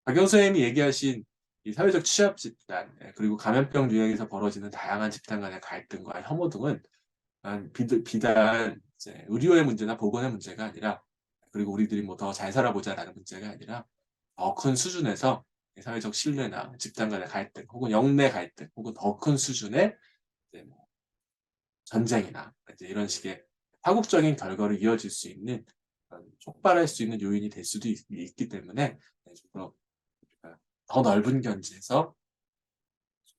박영수 선생님이 얘기하신 이 사회적 취업 집단, 그리고 감염병 유행에서 벌어지는 다양한 집단 간의 갈등과 혐오 등은 비단 이제 의료의 문제나 보건의 문제가 아니라 그리고 우리들이 뭐 더 잘 살아보자라는 문제가 아니라 더 큰 수준에서 사회적 신뢰나 집단 간의 갈등 혹은 영내 갈등 혹은 더 큰 수준의 이제 뭐 전쟁이나 이제 이런 식의 파국적인 결과로 이어질 수 있는 촉발할 수 있는 요인이 될 수도 있기 때문에 좀더 더 넓은 견지에서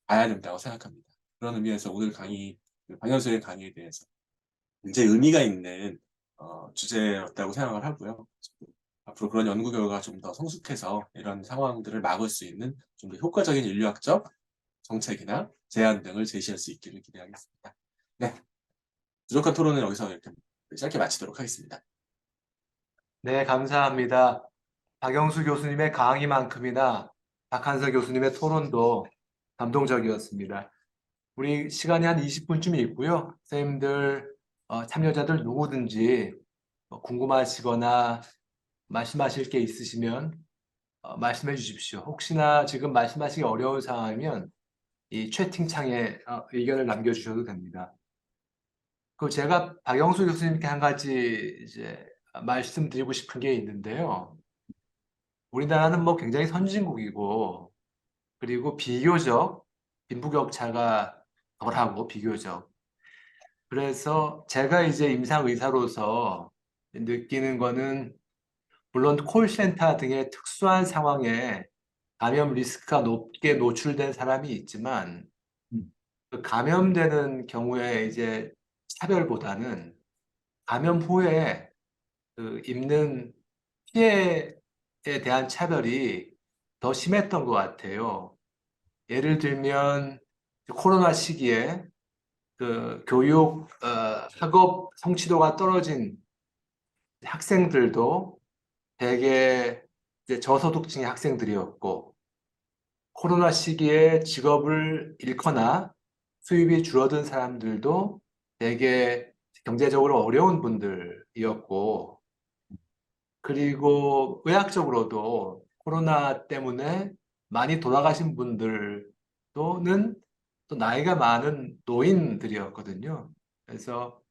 봐야 된다고 생각합니다. 그런 의미에서 오늘 강의, 방현수의 강의에 대해서 굉장히 의미가 있는 주제였다고 생각을 하고요. 앞으로 그런 연구 결과가 좀 더 성숙해서 이런 상황들을 막을 수 있는 좀 더 효과적인 인류학적 정책이나 제안 등을 제시할 수 있기를 기대하겠습니다. 네, 부족한 토론은 여기서 이렇게 짧게 마치도록 하겠습니다. 네, 감사합니다. 박영수 교수님의 강의만큼이나 박한서 교수님의 토론도 감동적이었습니다. 우리 시간이 한 20분쯤 있고요. 선생님들, 참여자들 누구든지 궁금하시거나 말씀하실 게 있으시면 말씀해 주십시오. 혹시나 지금 말씀하시기 어려운 상황이면 이 채팅창에 의견을 남겨주셔도 됩니다. 그 제가 박영수 교수님께 한 가지 이제 말씀드리고 싶은 게 있는데요. 우리나라는 뭐 굉장히 선진국이고 그리고 비교적 빈부격차가 덜하고 비교적 그래서 제가 이제 임상의사로서 느끼는 거는 물론 콜센터 등의 특수한 상황에 감염 리스크가 높게 노출된 사람이 있지만 음. 그 감염되는 경우에 이제 차별보다는 감염 후에 그 입는 피해에 대한 차별이 더 심했던 것 같아요. 예를 들면 코로나 시기에 그 교육, 학업 성취도가 떨어진 학생들도 대개 이제 저소득층의 학생들이었고 코로나 시기에 직업을 잃거나 수입이 줄어든 사람들도 되게 경제적으로 어려운 분들이었고, 그리고 의학적으로도 코로나 때문에 많이 돌아가신 분들 또는 또 나이가 많은 노인들이었거든요. 그래서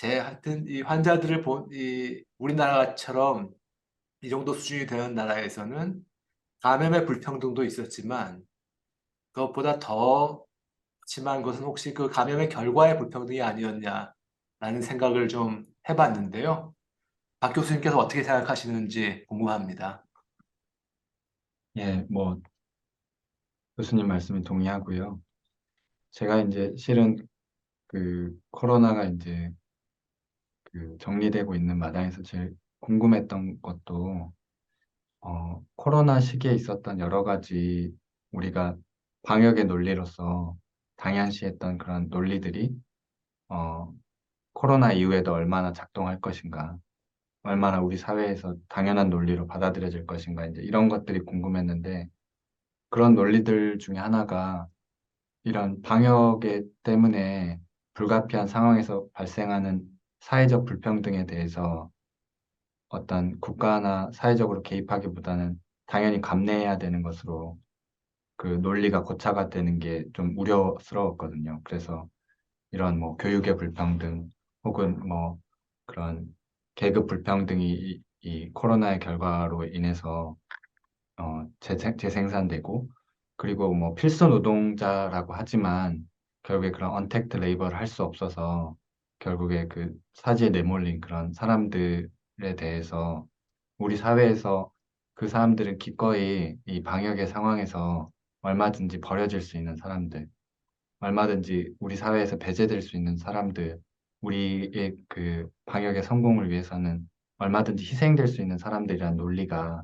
하여튼 이 환자들을 이 우리나라처럼 이 정도 수준이 되는 나라에서는 감염의 불평등도 있었지만 그것보다 더 심한 것은 혹시 그 감염의 결과의 불평등이 아니었냐라는 생각을 좀 해봤는데요. 박 교수님께서 어떻게 생각하시는지 궁금합니다. 예, 뭐 교수님 말씀에 동의하고요. 제가 이제 실은 그 코로나가 이제 그 정리되고 있는 마당에서 제일 궁금했던 것도 코로나 시기에 있었던 여러 가지 우리가 방역의 논리로서 당연시했던 그런 논리들이 어, 코로나 이후에도 얼마나 작동할 것인가, 얼마나 우리 사회에서 당연한 논리로 받아들여질 것인가, 이제 이런 것들이 궁금했는데 그런 논리들 중에 하나가 이런 방역에 때문에 불가피한 상황에서 발생하는 사회적 불평등에 대해서 어떤 국가나 사회적으로 개입하기보다는 당연히 감내해야 되는 것으로 그 논리가 고착화 되는 게 좀 우려스러웠거든요. 그래서 이런 뭐 교육의 불평등 혹은 뭐 그런 계급 불평등이 이 코로나의 결과로 인해서 재생산되고 그리고 뭐 필수 노동자라고 하지만 결국에 그런 언택트 레이버를 할 수 없어서 결국에 그 사지에 내몰린 그런 사람들에 대해서 우리 사회에서 그 사람들은 기꺼이 이 방역의 상황에서 얼마든지 버려질 수 있는 사람들, 얼마든지 우리 사회에서 배제될 수 있는 사람들, 우리의 그 방역의 성공을 위해서는 얼마든지 희생될 수 있는 사람들이란 논리가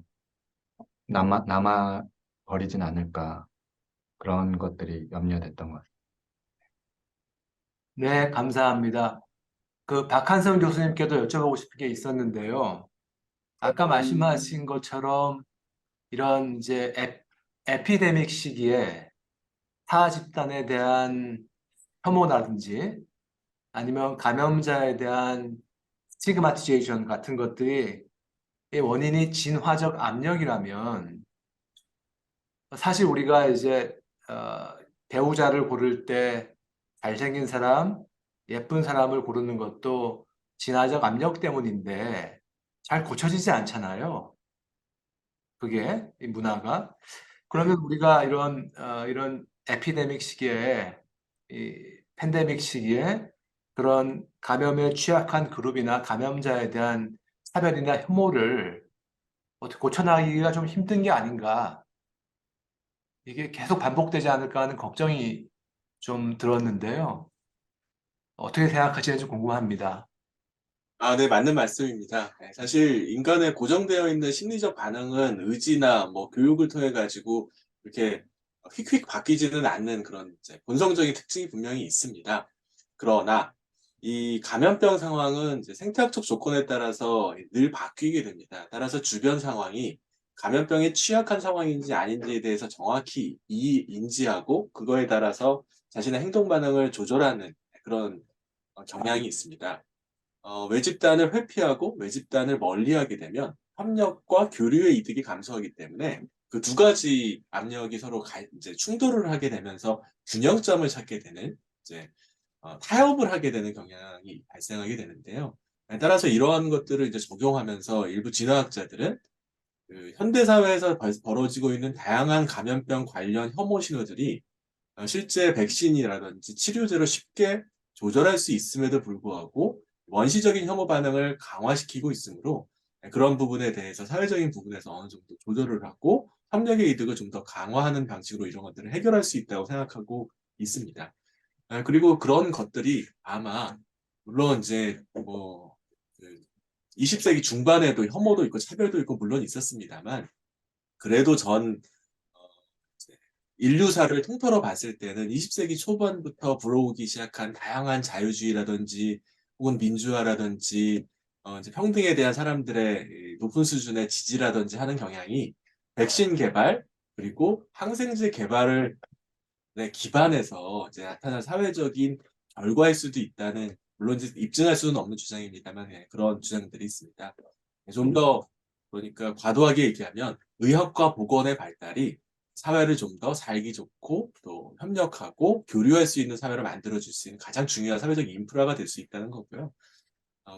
남아 버리진 않을까 그런 것들이 염려됐던 것 같아요. 네, 감사합니다. 그 박한성 교수님께도 여쭤보고 싶은 게 있었는데요. 아까 말씀하신 것처럼 이런 이제 에피데믹 시기에 타 집단에 대한 혐오라든지 아니면 감염자에 대한 스티그마티제이션 같은 것들이 이 원인이 진화적 압력이라면 사실 우리가 이제 배우자를 고를 때 잘생긴 사람, 예쁜 사람을 고르는 것도 진화적 압력 때문인데 잘 고쳐지지 않잖아요. 그게 이 문화가. 그러면 우리가 이런 에피데믹 시기에 이 팬데믹 시기에 그런 감염에 취약한 그룹이나 감염자에 대한 차별이나 혐오를 어떻게 고쳐나가기가 좀 힘든 게 아닌가. 이게 계속 반복되지 않을까 하는 걱정이 좀 들었는데요. 어떻게 생각하시는지 궁금합니다. 아, 네, 맞는 말씀입니다. 네, 사실 인간의 고정되어 있는 심리적 반응은 의지나 뭐 교육을 통해 가지고 이렇게 휙휙 바뀌지는 않는 그런 이제 본성적인 특징이 분명히 있습니다. 그러나 이 감염병 상황은 이제 생태학적 조건에 따라서 늘 바뀌게 됩니다. 따라서 주변 상황이 감염병에 취약한 상황인지 아닌지에 대해서 정확히 인지하고 그거에 따라서 자신의 행동 반응을 조절하는 그런 경향이 있습니다. 외집단을 회피하고 외집단을 멀리하게 되면 협력과 교류의 이득이 감소하기 때문에 그 두 가지 압력이 서로 이제 충돌을 하게 되면서 균형점을 찾게 되는 이제 타협을 하게 되는 경향이 발생하게 되는데요. 따라서 이러한 것들을 이제 적용하면서 일부 진화학자들은 그 현대 사회에서 벌어지고 있는 다양한 감염병 관련 혐오 신호들이 실제 백신이라든지 치료제로 쉽게 조절할 수 있음에도 불구하고 원시적인 혐오 반응을 강화시키고 있으므로 그런 부분에 대해서 사회적인 부분에서 어느 정도 조절을 하고 협력의 이득을 좀 더 강화하는 방식으로 이런 것들을 해결할 수 있다고 생각하고 있습니다. 그리고 그런 것들이 아마 물론 이제 뭐 20세기 중반에도 혐오도 있고 차별도 있고 물론 있었습니다만 그래도 어, 이제 인류사를 통틀어 봤을 때는 20세기 초반부터 불어오기 시작한 다양한 자유주의라든지 혹은 민주화라든지 이제 평등에 대한 사람들의 이 높은 수준의 지지라든지 하는 경향이 백신 개발 그리고 항생제 개발을 기반해서 이제 나타난 사회적인 결과일 수도 있다는 물론 이제 입증할 수는 없는 주장입니다만 그런 주장들이 있습니다. 좀 더 그러니까 과도하게 얘기하면 의학과 보건의 발달이 사회를 좀 더 살기 좋고 또 협력하고 교류할 수 있는 사회를 만들어줄 수 있는 가장 중요한 사회적 인프라가 될 수 있다는 거고요.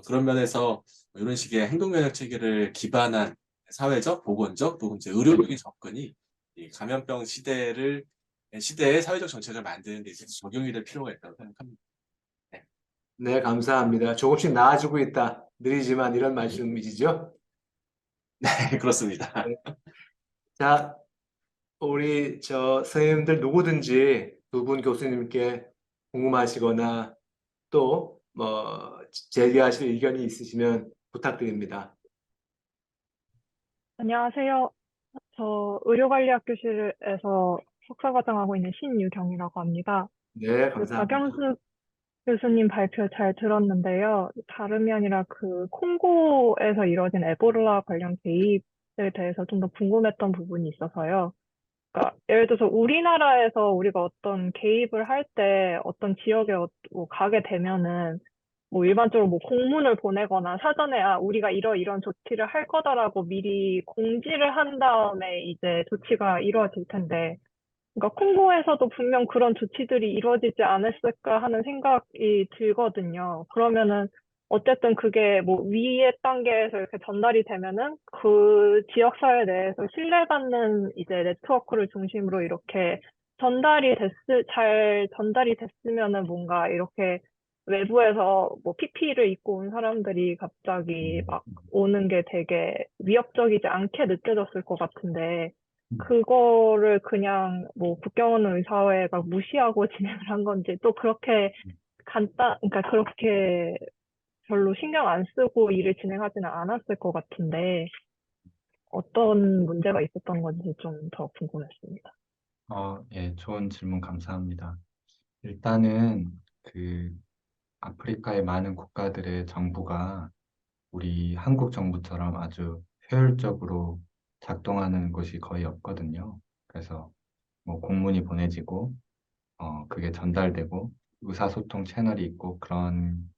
그런 면에서 이런 식의 행동면역 체계를 기반한 사회적, 보건적, 또 이제 의료적인 접근이 이 감염병 시대의 사회적 정책을 만드는 데 있어서 적용이 될 필요가 있다고 생각합니다. 네, 네, 감사합니다. 조금씩 나아지고 있다. 느리지만 이런 말씀이시죠? 네, 그렇습니다. 네. 자, 우리 선생님들 누구든지 두 분 교수님께 궁금하시거나 또 제기하실 의견이 있으시면 부탁드립니다. 안녕하세요. 저 의료관리학교실에서 석사과정하고 있는 신유경이라고 합니다. 네, 그 감사합니다. 박영수 교수님 발표 잘 들었는데요. 다름이 아니라 그 콩고에서 이뤄진 에보라 관련 개입에 대해서 좀 더 궁금했던 부분이 있어서요. 그러니까 예를 들어서 우리나라에서 우리가 어떤 개입을 할 때 어떤 지역에 뭐 가게 되면은 뭐 일반적으로 뭐 공문을 보내거나 사전에 우리가 이런 조치를 할 거다라고 미리 공지를 한 다음에 이제 조치가 이루어질 텐데 그러니까 콩고에서도 분명 그런 조치들이 이루어지지 않았을까 하는 생각이 들거든요. 그러면은 어쨌든 그게 뭐 위의 단계에서 이렇게 전달이 되면은 그 지역사회 내에서 신뢰받는 이제 네트워크를 중심으로 이렇게 잘 전달이 됐으면은 뭔가 이렇게 외부에서 뭐 PPE를 입고 온 사람들이 갑자기 막 오는 게 되게 위협적이지 않게 느껴졌을 것 같은데 그거를 그냥 뭐 국경원 의사회가 무시하고 진행을 한 건지 또 그렇게 그러니까 그렇게 별로 신경 안 쓰고 일을 진행하지는 않았을 것 같은데 어떤 문제가 있었던 건지 좀 더 궁금했습니다. 예, 좋은 질문 감사합니다. 일단은 그 아프리카의 많은 국가들의 정부가 우리 한국 정부처럼 아주 효율적으로 작동하는 곳이 거의 없거든요. 그래서 뭐 공문이 보내지고 그게 전달되고 의사소통 채널이 있고 그런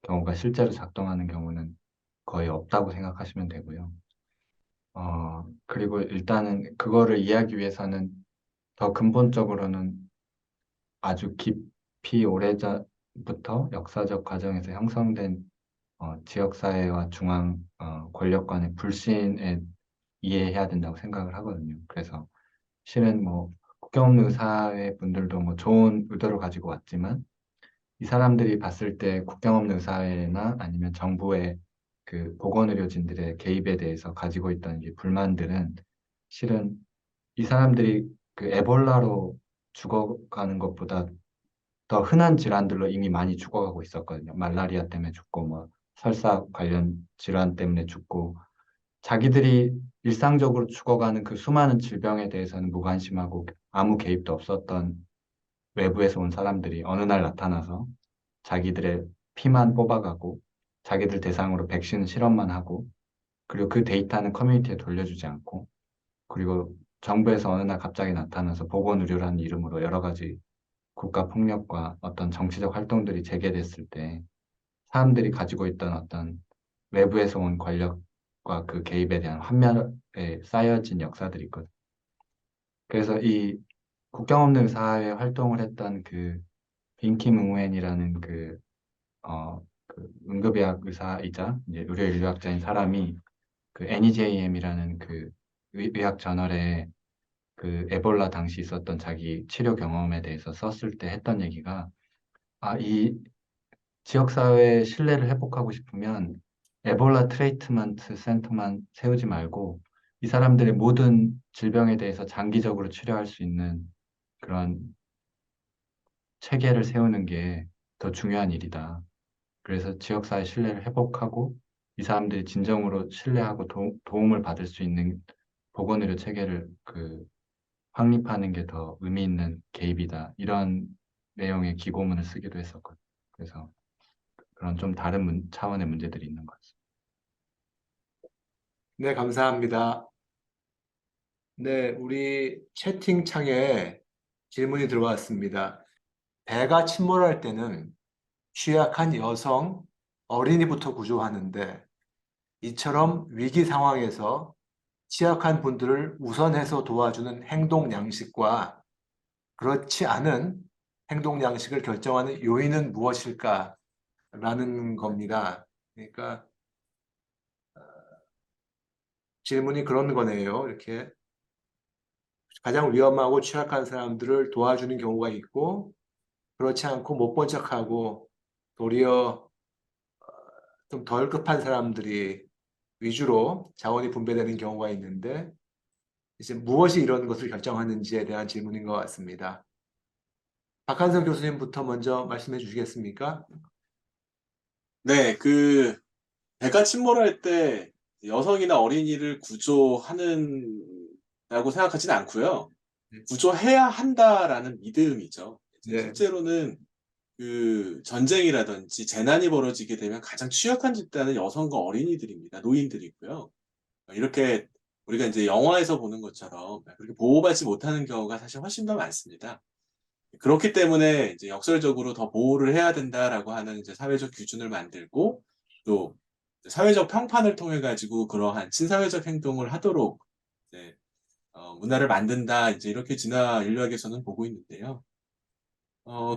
경우가 실제로 작동하는 경우는 거의 없다고 생각하시면 되고요. 그리고 일단은 그거를 이해하기 위해서는 더 근본적으로는 아주 깊이 오래전부터 역사적 과정에서 형성된 지역사회와 중앙 권력 간의 불신에 이해해야 된다고 생각을 하거든요. 그래서 실은 뭐 국경 없는 의사회 분들도 뭐 좋은 의도를 가지고 왔지만 이 사람들이 봤을 때 국경 없는 의사회나 아니면 정부의 그 보건의료진들의 개입에 대해서 가지고 있던 이 불만들은 실은 이 사람들이 그 에볼라로 죽어가는 것보다 더 흔한 질환들로 이미 많이 죽어가고 있었거든요. 말라리아 때문에 죽고 뭐 설사 관련 질환 때문에 죽고 자기들이 일상적으로 죽어가는 그 수많은 질병에 대해서는 무관심하고 아무 개입도 없었던 외부에서 온 사람들이 어느 날 나타나서 자기들의 피만 뽑아가고 자기들 대상으로 백신 실험만 하고 그리고 그 데이터는 커뮤니티에 돌려주지 않고 그리고 정부에서 어느 날 갑자기 나타나서 보건의료라는 이름으로 여러 가지 국가 폭력과 어떤 정치적 활동들이 재개됐을 때 사람들이 가지고 있던 어떤 외부에서 온 권력과 그 개입에 대한 환멸에 쌓여진 역사들이 있거든요. 그래서 이 국경 없는 사회 활동을 했던 그 빈키 뭉웬이라는 그 응급의학 의사이자 이제 의료인류학자인 사람이 그 NEJM이라는 그 의학 저널에 그 에볼라 당시 있었던 자기 치료 경험에 대해서 썼을 때 했던 얘기가 이 지역사회의 신뢰를 회복하고 싶으면 에볼라 트리트먼트 센터만 세우지 말고 이 사람들의 모든 질병에 대해서 장기적으로 치료할 수 있는 그런 체계를 세우는 게 더 중요한 일이다. 그래서 지역사회 신뢰를 회복하고 이 사람들이 진정으로 신뢰하고 도움을 받을 수 있는 보건의료 체계를 확립하는 게 더 의미 있는 개입이다. 이런 내용의 기고문을 쓰기도 했었거든요. 그래서 그런 좀 다른 차원의 문제들이 있는 것 같습니다. 네, 감사합니다. 네, 우리 채팅창에 질문이 들어왔습니다. 배가 침몰할 때는 취약한 여성, 어린이부터 구조하는데 이처럼 위기 상황에서 취약한 분들을 우선해서 도와주는 행동 양식과 그렇지 않은 행동 양식을 결정하는 요인은 무엇일까? 라는 겁니다. 그러니까 질문이 그런 거네요. 이렇게 가장 위험하고 취약한 사람들을 도와주는 경우가 있고 그렇지 않고 못 본 척하고 도리어 좀 덜 급한 사람들이 위주로 자원이 분배되는 경우가 있는데 이제 무엇이 이런 것을 결정하는지에 대한 질문인 것 같습니다. 박한석 교수님부터 먼저 말씀해 주시겠습니까? 네, 배가 침몰할 때 여성이나 어린이를 구조하는다고 생각하지는 않고요. 구조해야 한다라는 믿음이죠. 네, 실제로는 전쟁이라든지 재난이 벌어지게 되면 가장 취약한 집단은 여성과 어린이들입니다. 노인들이고요. 이렇게 우리가 이제 영화에서 보는 것처럼 그렇게 보호받지 못하는 경우가 사실 훨씬 더 많습니다. 그렇기 때문에 이제 역설적으로 더 보호를 해야 된다라고 하는 이제 사회적 규준을 만들고 또 사회적 평판을 통해 가지고 그러한 친사회적 행동을 하도록 이제 문화를 만든다 이제 이렇게 진화 인류학에서는 보고 있는데요.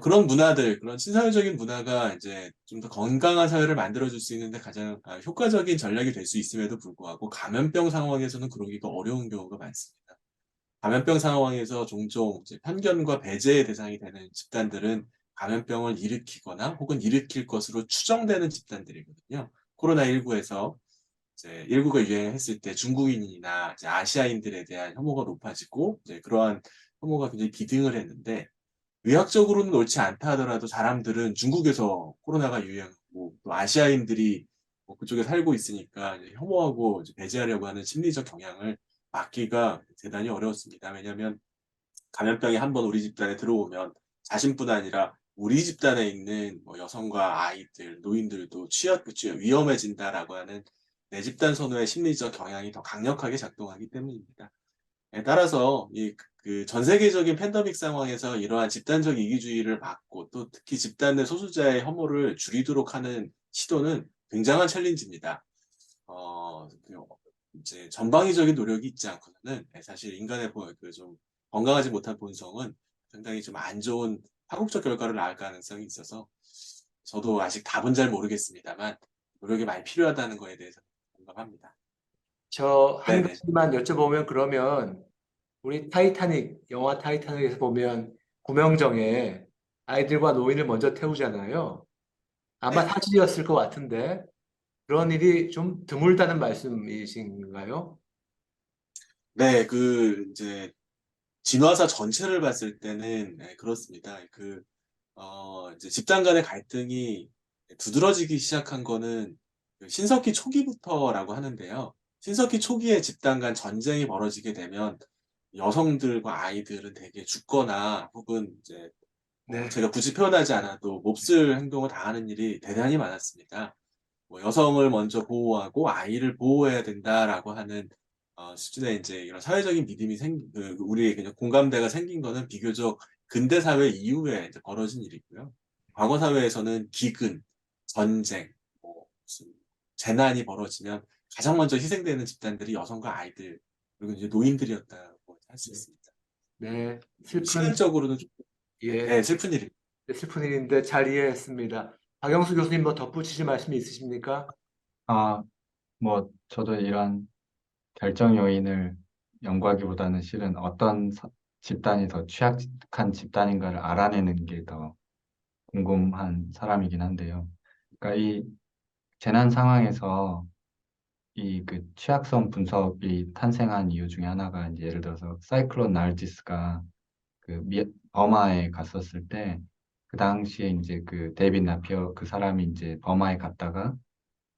그런 문화들, 그런 친사회적인 문화가 이제 좀 더 건강한 사회를 만들어줄 수 있는데 가장 효과적인 전략이 될 수 있음에도 불구하고 감염병 상황에서는 그러기가 어려운 경우가 많습니다. 감염병 상황에서 종종 이제 편견과 배제의 대상이 되는 집단들은 감염병을 일으키거나 혹은 일으킬 것으로 추정되는 집단들이거든요. 코로나19에서 이제 19가 유행했을 때 중국인이나 이제 아시아인들에 대한 혐오가 높아지고 이제 그러한 혐오가 굉장히 비등을 했는데 의학적으로는 옳지 않다 하더라도 사람들은 중국에서 코로나가 유행하고 또 아시아인들이 뭐 그쪽에 살고 있으니까 이제 혐오하고 이제 배제하려고 하는 심리적 경향을 막기가 대단히 어려웠습니다. 왜냐하면 감염병이 한번 우리 집단에 들어오면 자신뿐 아니라 우리 집단에 있는 뭐 여성과 아이들, 노인들도 위험해진다라고 하는 내 집단 선호의 심리적 경향이 더 강력하게 작동하기 때문입니다. 따라서 그 전 세계적인 팬데믹 상황에서 이러한 집단적 이기주의를 막고 또 특히 집단 내 소수자의 혐오를 줄이도록 하는 시도는 굉장한 챌린지입니다. 이제 전방위적인 노력이 있지 않고는 사실 인간의 그좀 건강하지 못한 본성은 상당히 좀 안 좋은 파국적 결과를 낳을 가능성이 있어서 저도 아직 답은 잘 모르겠습니다만 노력이 많이 필요하다는 거에 대해서 공감합니다. 저 한 네네. 가지만 여쭤보면 그러면 우리 타이타닉, 영화 타이타닉에서 보면 구명정에 아이들과 노인을 먼저 태우잖아요. 아마 네네. 사실이었을 것 같은데 그런 일이 좀 드물다는 말씀이신가요? 네, 이제, 진화사 전체를 봤을 때는, 네, 그렇습니다. 이제 집단 간의 갈등이 두드러지기 시작한 거는 그 신석기 초기부터라고 하는데요. 신석기 초기에 집단 간 전쟁이 벌어지게 되면 여성들과 아이들은 대개 죽거나 혹은 이제 네. 제가 굳이 표현하지 않아도 몹쓸 행동을 당하는 일이 대단히 많았습니다. 뭐 여성을 먼저 보호하고 아이를 보호해야 된다라고 하는 수준의 이제 이런 사회적인 믿음이 우리의 그냥 공감대가 생긴 거는 비교적 근대 사회 이후에 이제 벌어진 일이고요. 과거 사회에서는 기근, 전쟁, 뭐 무슨 재난이 벌어지면 가장 먼저 희생되는 집단들이 여성과 아이들 그리고 이제 노인들이었다고 할 수 있습니다. 네, 좀 슬픈, 시간적으로는 좀, 예, 네, 슬픈 일입니다. 슬픈 일인데 잘 이해했습니다. 박영수 교수님 뭐 덧붙이실 말씀이 있으십니까? 아, 뭐 저도 이런 결정 요인을 연구하기보다는 실은 어떤 집단이 더 취약한 집단인가를 알아내는 게 더 궁금한 사람이긴 한데요. 그러니까 이 재난 상황에서 이 그 취약성 분석이 탄생한 이유 중에 하나가 이제 예를 들어서 사이클론 나르지스가 버마에 갔었을 때 그 당시에 이제 그 데이빗 나피어 그 사람이 이제 버마에 갔다가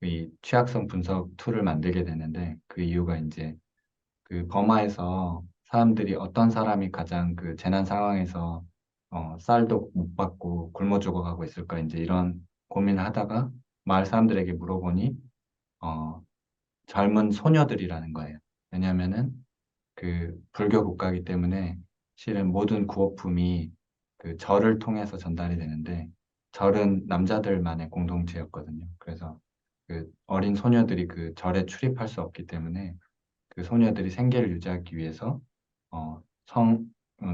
이 취약성 분석 툴을 만들게 되는데 그 이유가 이제 그 버마에서 사람들이 어떤 사람이 가장 그 재난 상황에서 쌀도 못 받고 굶어 죽어가고 있을까 이제 이런 고민을 하다가 마을 사람들에게 물어보니 어, 젊은 소녀들이라는 거예요. 왜냐하면은 그 불교 국가이기 때문에 실은 모든 구호품이 그 절을 통해서 전달이 되는데 절은 남자들만의 공동체였거든요. 그래서 그 어린 소녀들이 그 절에 출입할 수 없기 때문에 그 소녀들이 생계를 유지하기 위해서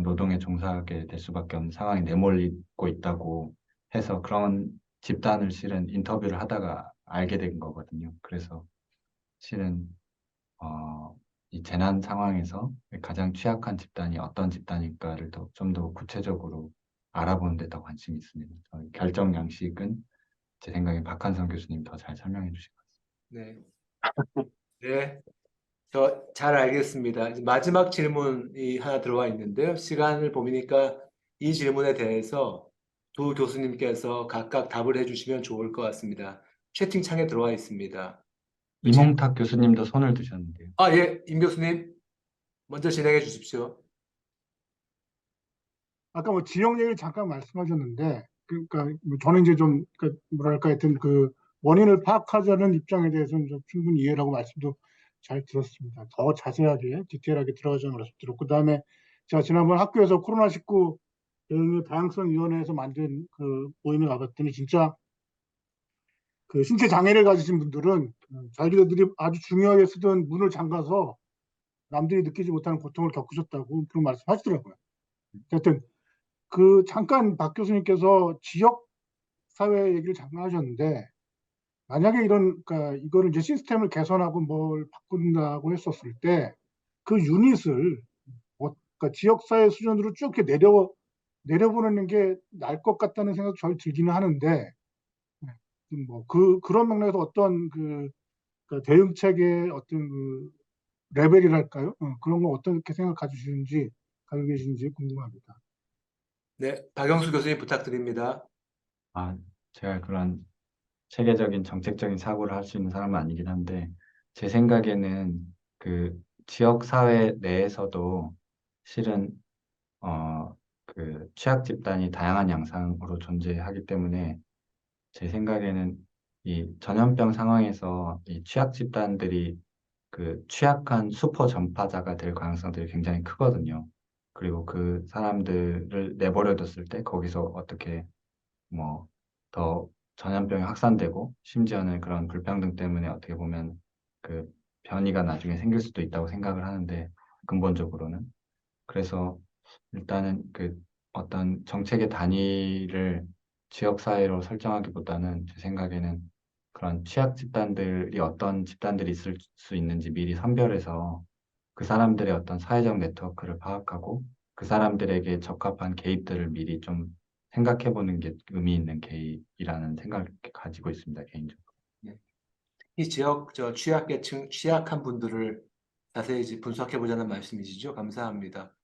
노동에 종사하게 될 수밖에 없는 상황에 내몰리고 있다고 해서 그런 집단을 실은 인터뷰를 하다가 알게 된 거거든요. 그래서 실은 어, 이 재난 상황에서 가장 취약한 집단이 어떤 집단일까를 좀 더 구체적으로 알아보는 데 더 관심이 있습니다. 결정 양식은 제 생각에 박한성 교수님 더 잘 설명해 주실 것 네. 네, 저 잘 알겠습니다. 이제 마지막 질문이 하나 들어와 있는데요. 시간을 보니까 이 질문에 대해서 두 교수님께서 각각 답을 해주시면 좋을 것 같습니다. 채팅창에 들어와 있습니다. 그 질- 이몽탁 교수님도 손을 드셨는데요. 예, 임 교수님 먼저 진행해 주십시오. 아까 뭐 지역 얘기를 잠깐 말씀하셨는데, 그러니까 뭐 저는 이제 좀, 그러니까 뭐랄까 하여튼 그 원인을 파악하자는 입장에 대해서는 좀 충분히 이해를 하고 말씀도 잘 들었습니다. 더 자세하게, 디테일하게 들어가자는 말씀 들었고, 그 다음에 제가 지난번 학교에서 코로나19 대응의 다양성위원회에서 만든 그 모임에 가봤더니 진짜 그 신체 장애를 가지신 분들은 자기들이 아주 중요하게 쓰던 문을 잠가서 남들이 느끼지 못하는 고통을 겪으셨다고 그런 말씀 하시더라고요. 하여튼 그 잠깐 박 교수님께서 지역 사회 얘기를 잠깐 하셨는데 만약에 그러니까 이거를 이제 시스템을 개선하고 뭘 바꾼다고 했었을 때 그 유닛을 그러니까 지역 사회 수준으로 쭉 이렇게 내려보내는 게 나을 것 같다는 생각이 절 들기는 하는데 뭐 그런 맥락에서 어떤 그 그러니까 대응책의 어떤 그 레벨이랄까요? 그런 거 어떻게 생각하시는지 가지고 계신지 궁금합니다. 네, 박영수 교수님 부탁드립니다. 아, 제가 그런 체계적인 정책적인 사고를 할 수 있는 사람은 아니긴 한데, 제 생각에는 그 지역 사회 내에서도 실은 그 취약 집단이 다양한 양상으로 존재하기 때문에 제 생각에는 이 전염병 상황에서 이 취약 집단들이 그 취약한 슈퍼 전파자가 될 가능성들이 굉장히 크거든요. 그리고 그 사람들을 내버려뒀을 때 거기서 어떻게 뭐 더 전염병이 확산되고 심지어는 그런 불평등 때문에 어떻게 보면 그 변이가 나중에 생길 수도 있다고 생각을 하는데 근본적으로는 그래서 일단은 그 어떤 정책의 단위를 지역 사회로 설정하기보다는 제 생각에는 그런 취약 집단들이 어떤 집단들이 있을 수 있는지 미리 선별해서 그 사람들의 어떤 사회적 네트워크를 파악하고 그 사람들에게 적합한 개입들을 미리 좀 생각해 보는 게 의미 있는 개입이라는 생각을 가지고 있습니다, 개인적으로. 이 지역 취약계층, 취약한 분들을 자세히 이제 분석해 보자는 말씀이시죠? 감사합니다.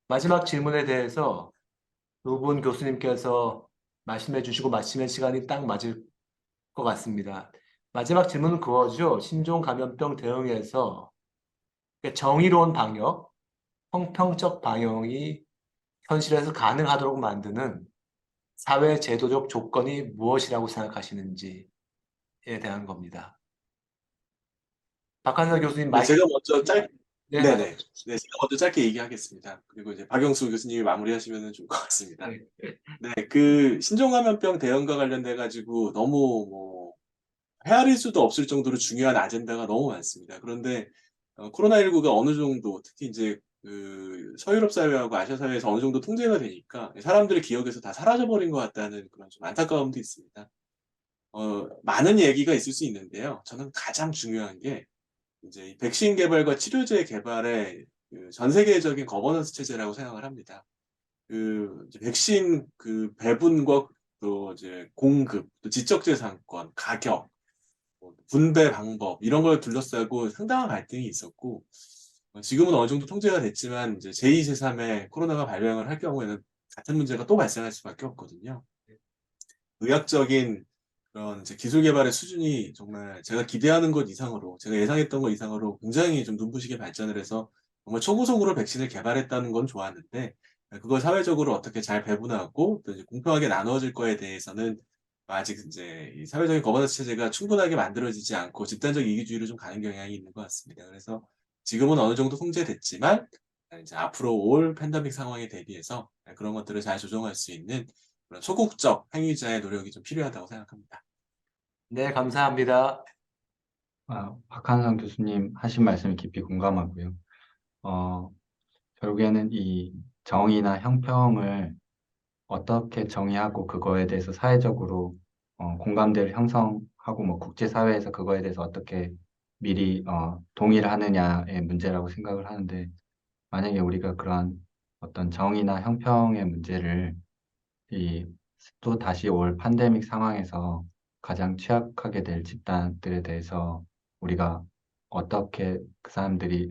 마지막 질문에 대해서 두 분 교수님께서 말씀해 주시고 마치는 시간이 딱 맞을 것 같습니다. 마지막 질문은 그거죠. 신종 감염병 대응에서 정의로운 방역, 형평적 방역이 현실에서 가능하도록 만드는 사회 제도적 조건이 무엇이라고 생각하시는지에 대한 겁니다. 박한서 교수님 네, 마이크. 제가 먼저 네, 네네. 말씀 네, 제가 먼저 짧게 얘기하겠습니다. 그리고 이제 박영수 교수님이 마무리하시면 좋을 것 같습니다. 네. 네, 그 신종감염병 대응과 관련돼 가지고 너무 뭐 헤아릴 수도 없을 정도로 중요한 아젠다가 너무 많습니다. 그런데 코로나19가 어느 정도 특히 이제 그 서유럽 사회하고 아시아 사회에서 어느 정도 통제가 되니까 사람들의 기억에서 다 사라져버린 것 같다는 그런 좀 안타까움도 있습니다. 많은 얘기가 있을 수 있는데요. 저는 가장 중요한 게 이제 이 백신 개발과 치료제 개발의 그전 세계적인 거버넌스 체제라고 생각을 합니다. 그 이제 백신 그 배분과 또 이제 공급, 또 지적재산권, 가격, 뭐 분배 방법 이런 걸 둘러싸고 상당한 갈등이 있었고 지금은 어느 정도 통제가 됐지만 이제 제2, 제3의 코로나가 발병을 할 경우에는 같은 문제가 또 발생할 수밖에 없거든요. 의학적인 그런 이제 기술 개발의 수준이 정말 제가 기대하는 것 이상으로, 제가 예상했던 것 이상으로 굉장히 좀 눈부시게 발전을 해서 정말 초고속으로 백신을 개발했다는 건 좋았는데, 그걸 사회적으로 어떻게 잘 배분하고 또 이제 공평하게 나누어질 거에 대해서는 아직 이제 이 사회적인 거버넌스 체제가 충분하게 만들어지지 않고 집단적 이기주의로 좀 가는 경향이 있는 것 같습니다. 그래서 지금은 어느 정도 통제됐지만, 이제 앞으로 올 팬데믹 상황에 대비해서 그런 것들을 잘 조정할 수 있는 그런 소극적 행위자의 노력이 좀 필요하다고 생각합니다. 네, 감사합니다. 박한성 교수님 하신 말씀에 깊이 공감하고요. 결국에는 이 정의나 형평을 어떻게 정의하고 그거에 대해서 사회적으로 공감대를 형성하고 뭐 국제사회에서 그거에 대해서 어떻게 미리 동의를 하느냐의 문제라고 생각을 하는데 만약에 우리가 그러한 어떤 정의나 형평의 문제를 이 또 다시 올 팬데믹 상황에서 가장 취약하게 될 집단들에 대해서 우리가 어떻게 그 사람들이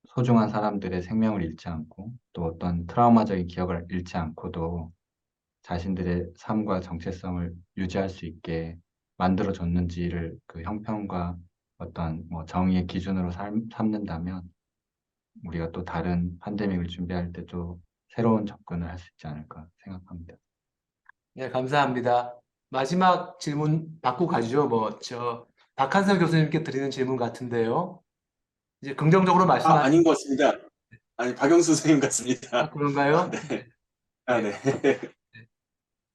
소중한 사람들의 생명을 잃지 않고 또 어떤 트라우마적인 기억을 잃지 않고도 자신들의 삶과 정체성을 유지할 수 있게 만들어줬는지를 그 형평과 어떤 뭐 정의의 기준으로 삼는다면 우리가 또 다른 팬데믹을 준비할 때 또 새로운 접근을 할 수 있지 않을까 생각합니다. 네, 감사합니다. 마지막 질문 받고 가죠. 박한서 교수님께 드리는 질문 같은데요. 이제 긍정적으로 아닌 말씀하신, 것 같습니다. 아니, 박영수 선생님 같습니다. 그런가요? 네. 네. 네.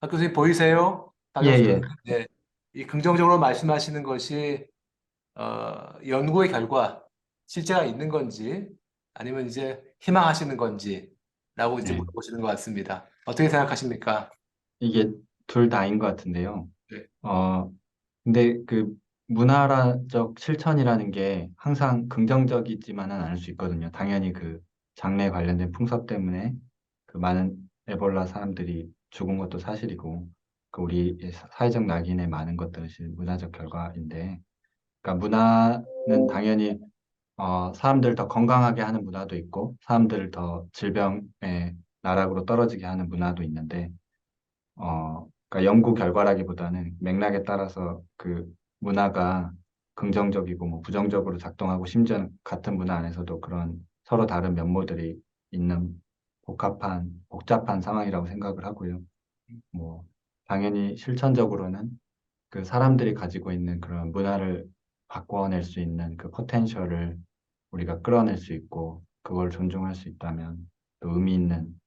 박 교수님 보이세요? 예, 박영수 교수님. 예. 네. 이 긍정적으로 말씀하시는 것이, 연구의 결과, 실제가 있는 건지, 아니면 이제 희망하시는 건지라고 이제 네. 물어보시는 것 같습니다. 어떻게 생각하십니까? 이게 둘 다인 것 같은데요. 네. 근데 그 문화적 실천이라는 게 항상 긍정적이지만은 않을 수 있거든요. 당연히 그 장례 관련된 풍습 때문에 그 많은 에볼라 사람들이 죽은 것도 사실이고, 그 우리 사회적 낙인에 많은 것들이 문화적 결과인데, 그러니까 문화는 당연히 사람들을 더 건강하게 하는 문화도 있고 사람들을 더 질병의 나락으로 떨어지게 하는 문화도 있는데 그러니까 연구 결과라기보다는 맥락에 따라서 그 문화가 긍정적이고 뭐 부정적으로 작동하고 심지어 같은 문화 안에서도 그런 서로 다른 면모들이 있는 복잡한 상황이라고 생각을 하고요. 뭐 당연히 실천적으로는 그 사람들이 가지고 있는 그런 문화를 바꿔낼 수 있는 그 포텐셜을 우리가 끌어낼 수 있고 그걸 존중할 수 있다면 또 의미 있는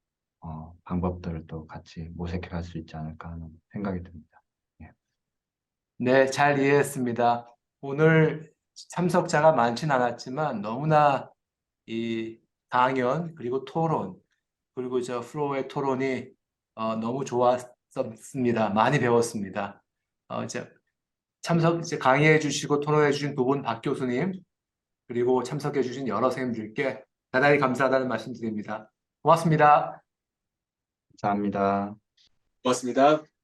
방법들을 또 같이 모색해 갈 수 있지 않을까 하는 생각이 듭니다. 예. 네, 잘 이해했습니다. 오늘 참석자가 많진 않았지만 너무나 이 강연 그리고 토론 그리고 저 플로우의 토론이 너무 좋았습니다. 많이 배웠습니다. 이제 이제 강의해 주시고 토론해 주신 두 분 박 교수님 그리고 참석해 주신 여러 선생님들께 대단히 감사하다는 말씀 드립니다. 고맙습니다. 감사합니다. 고맙습니다.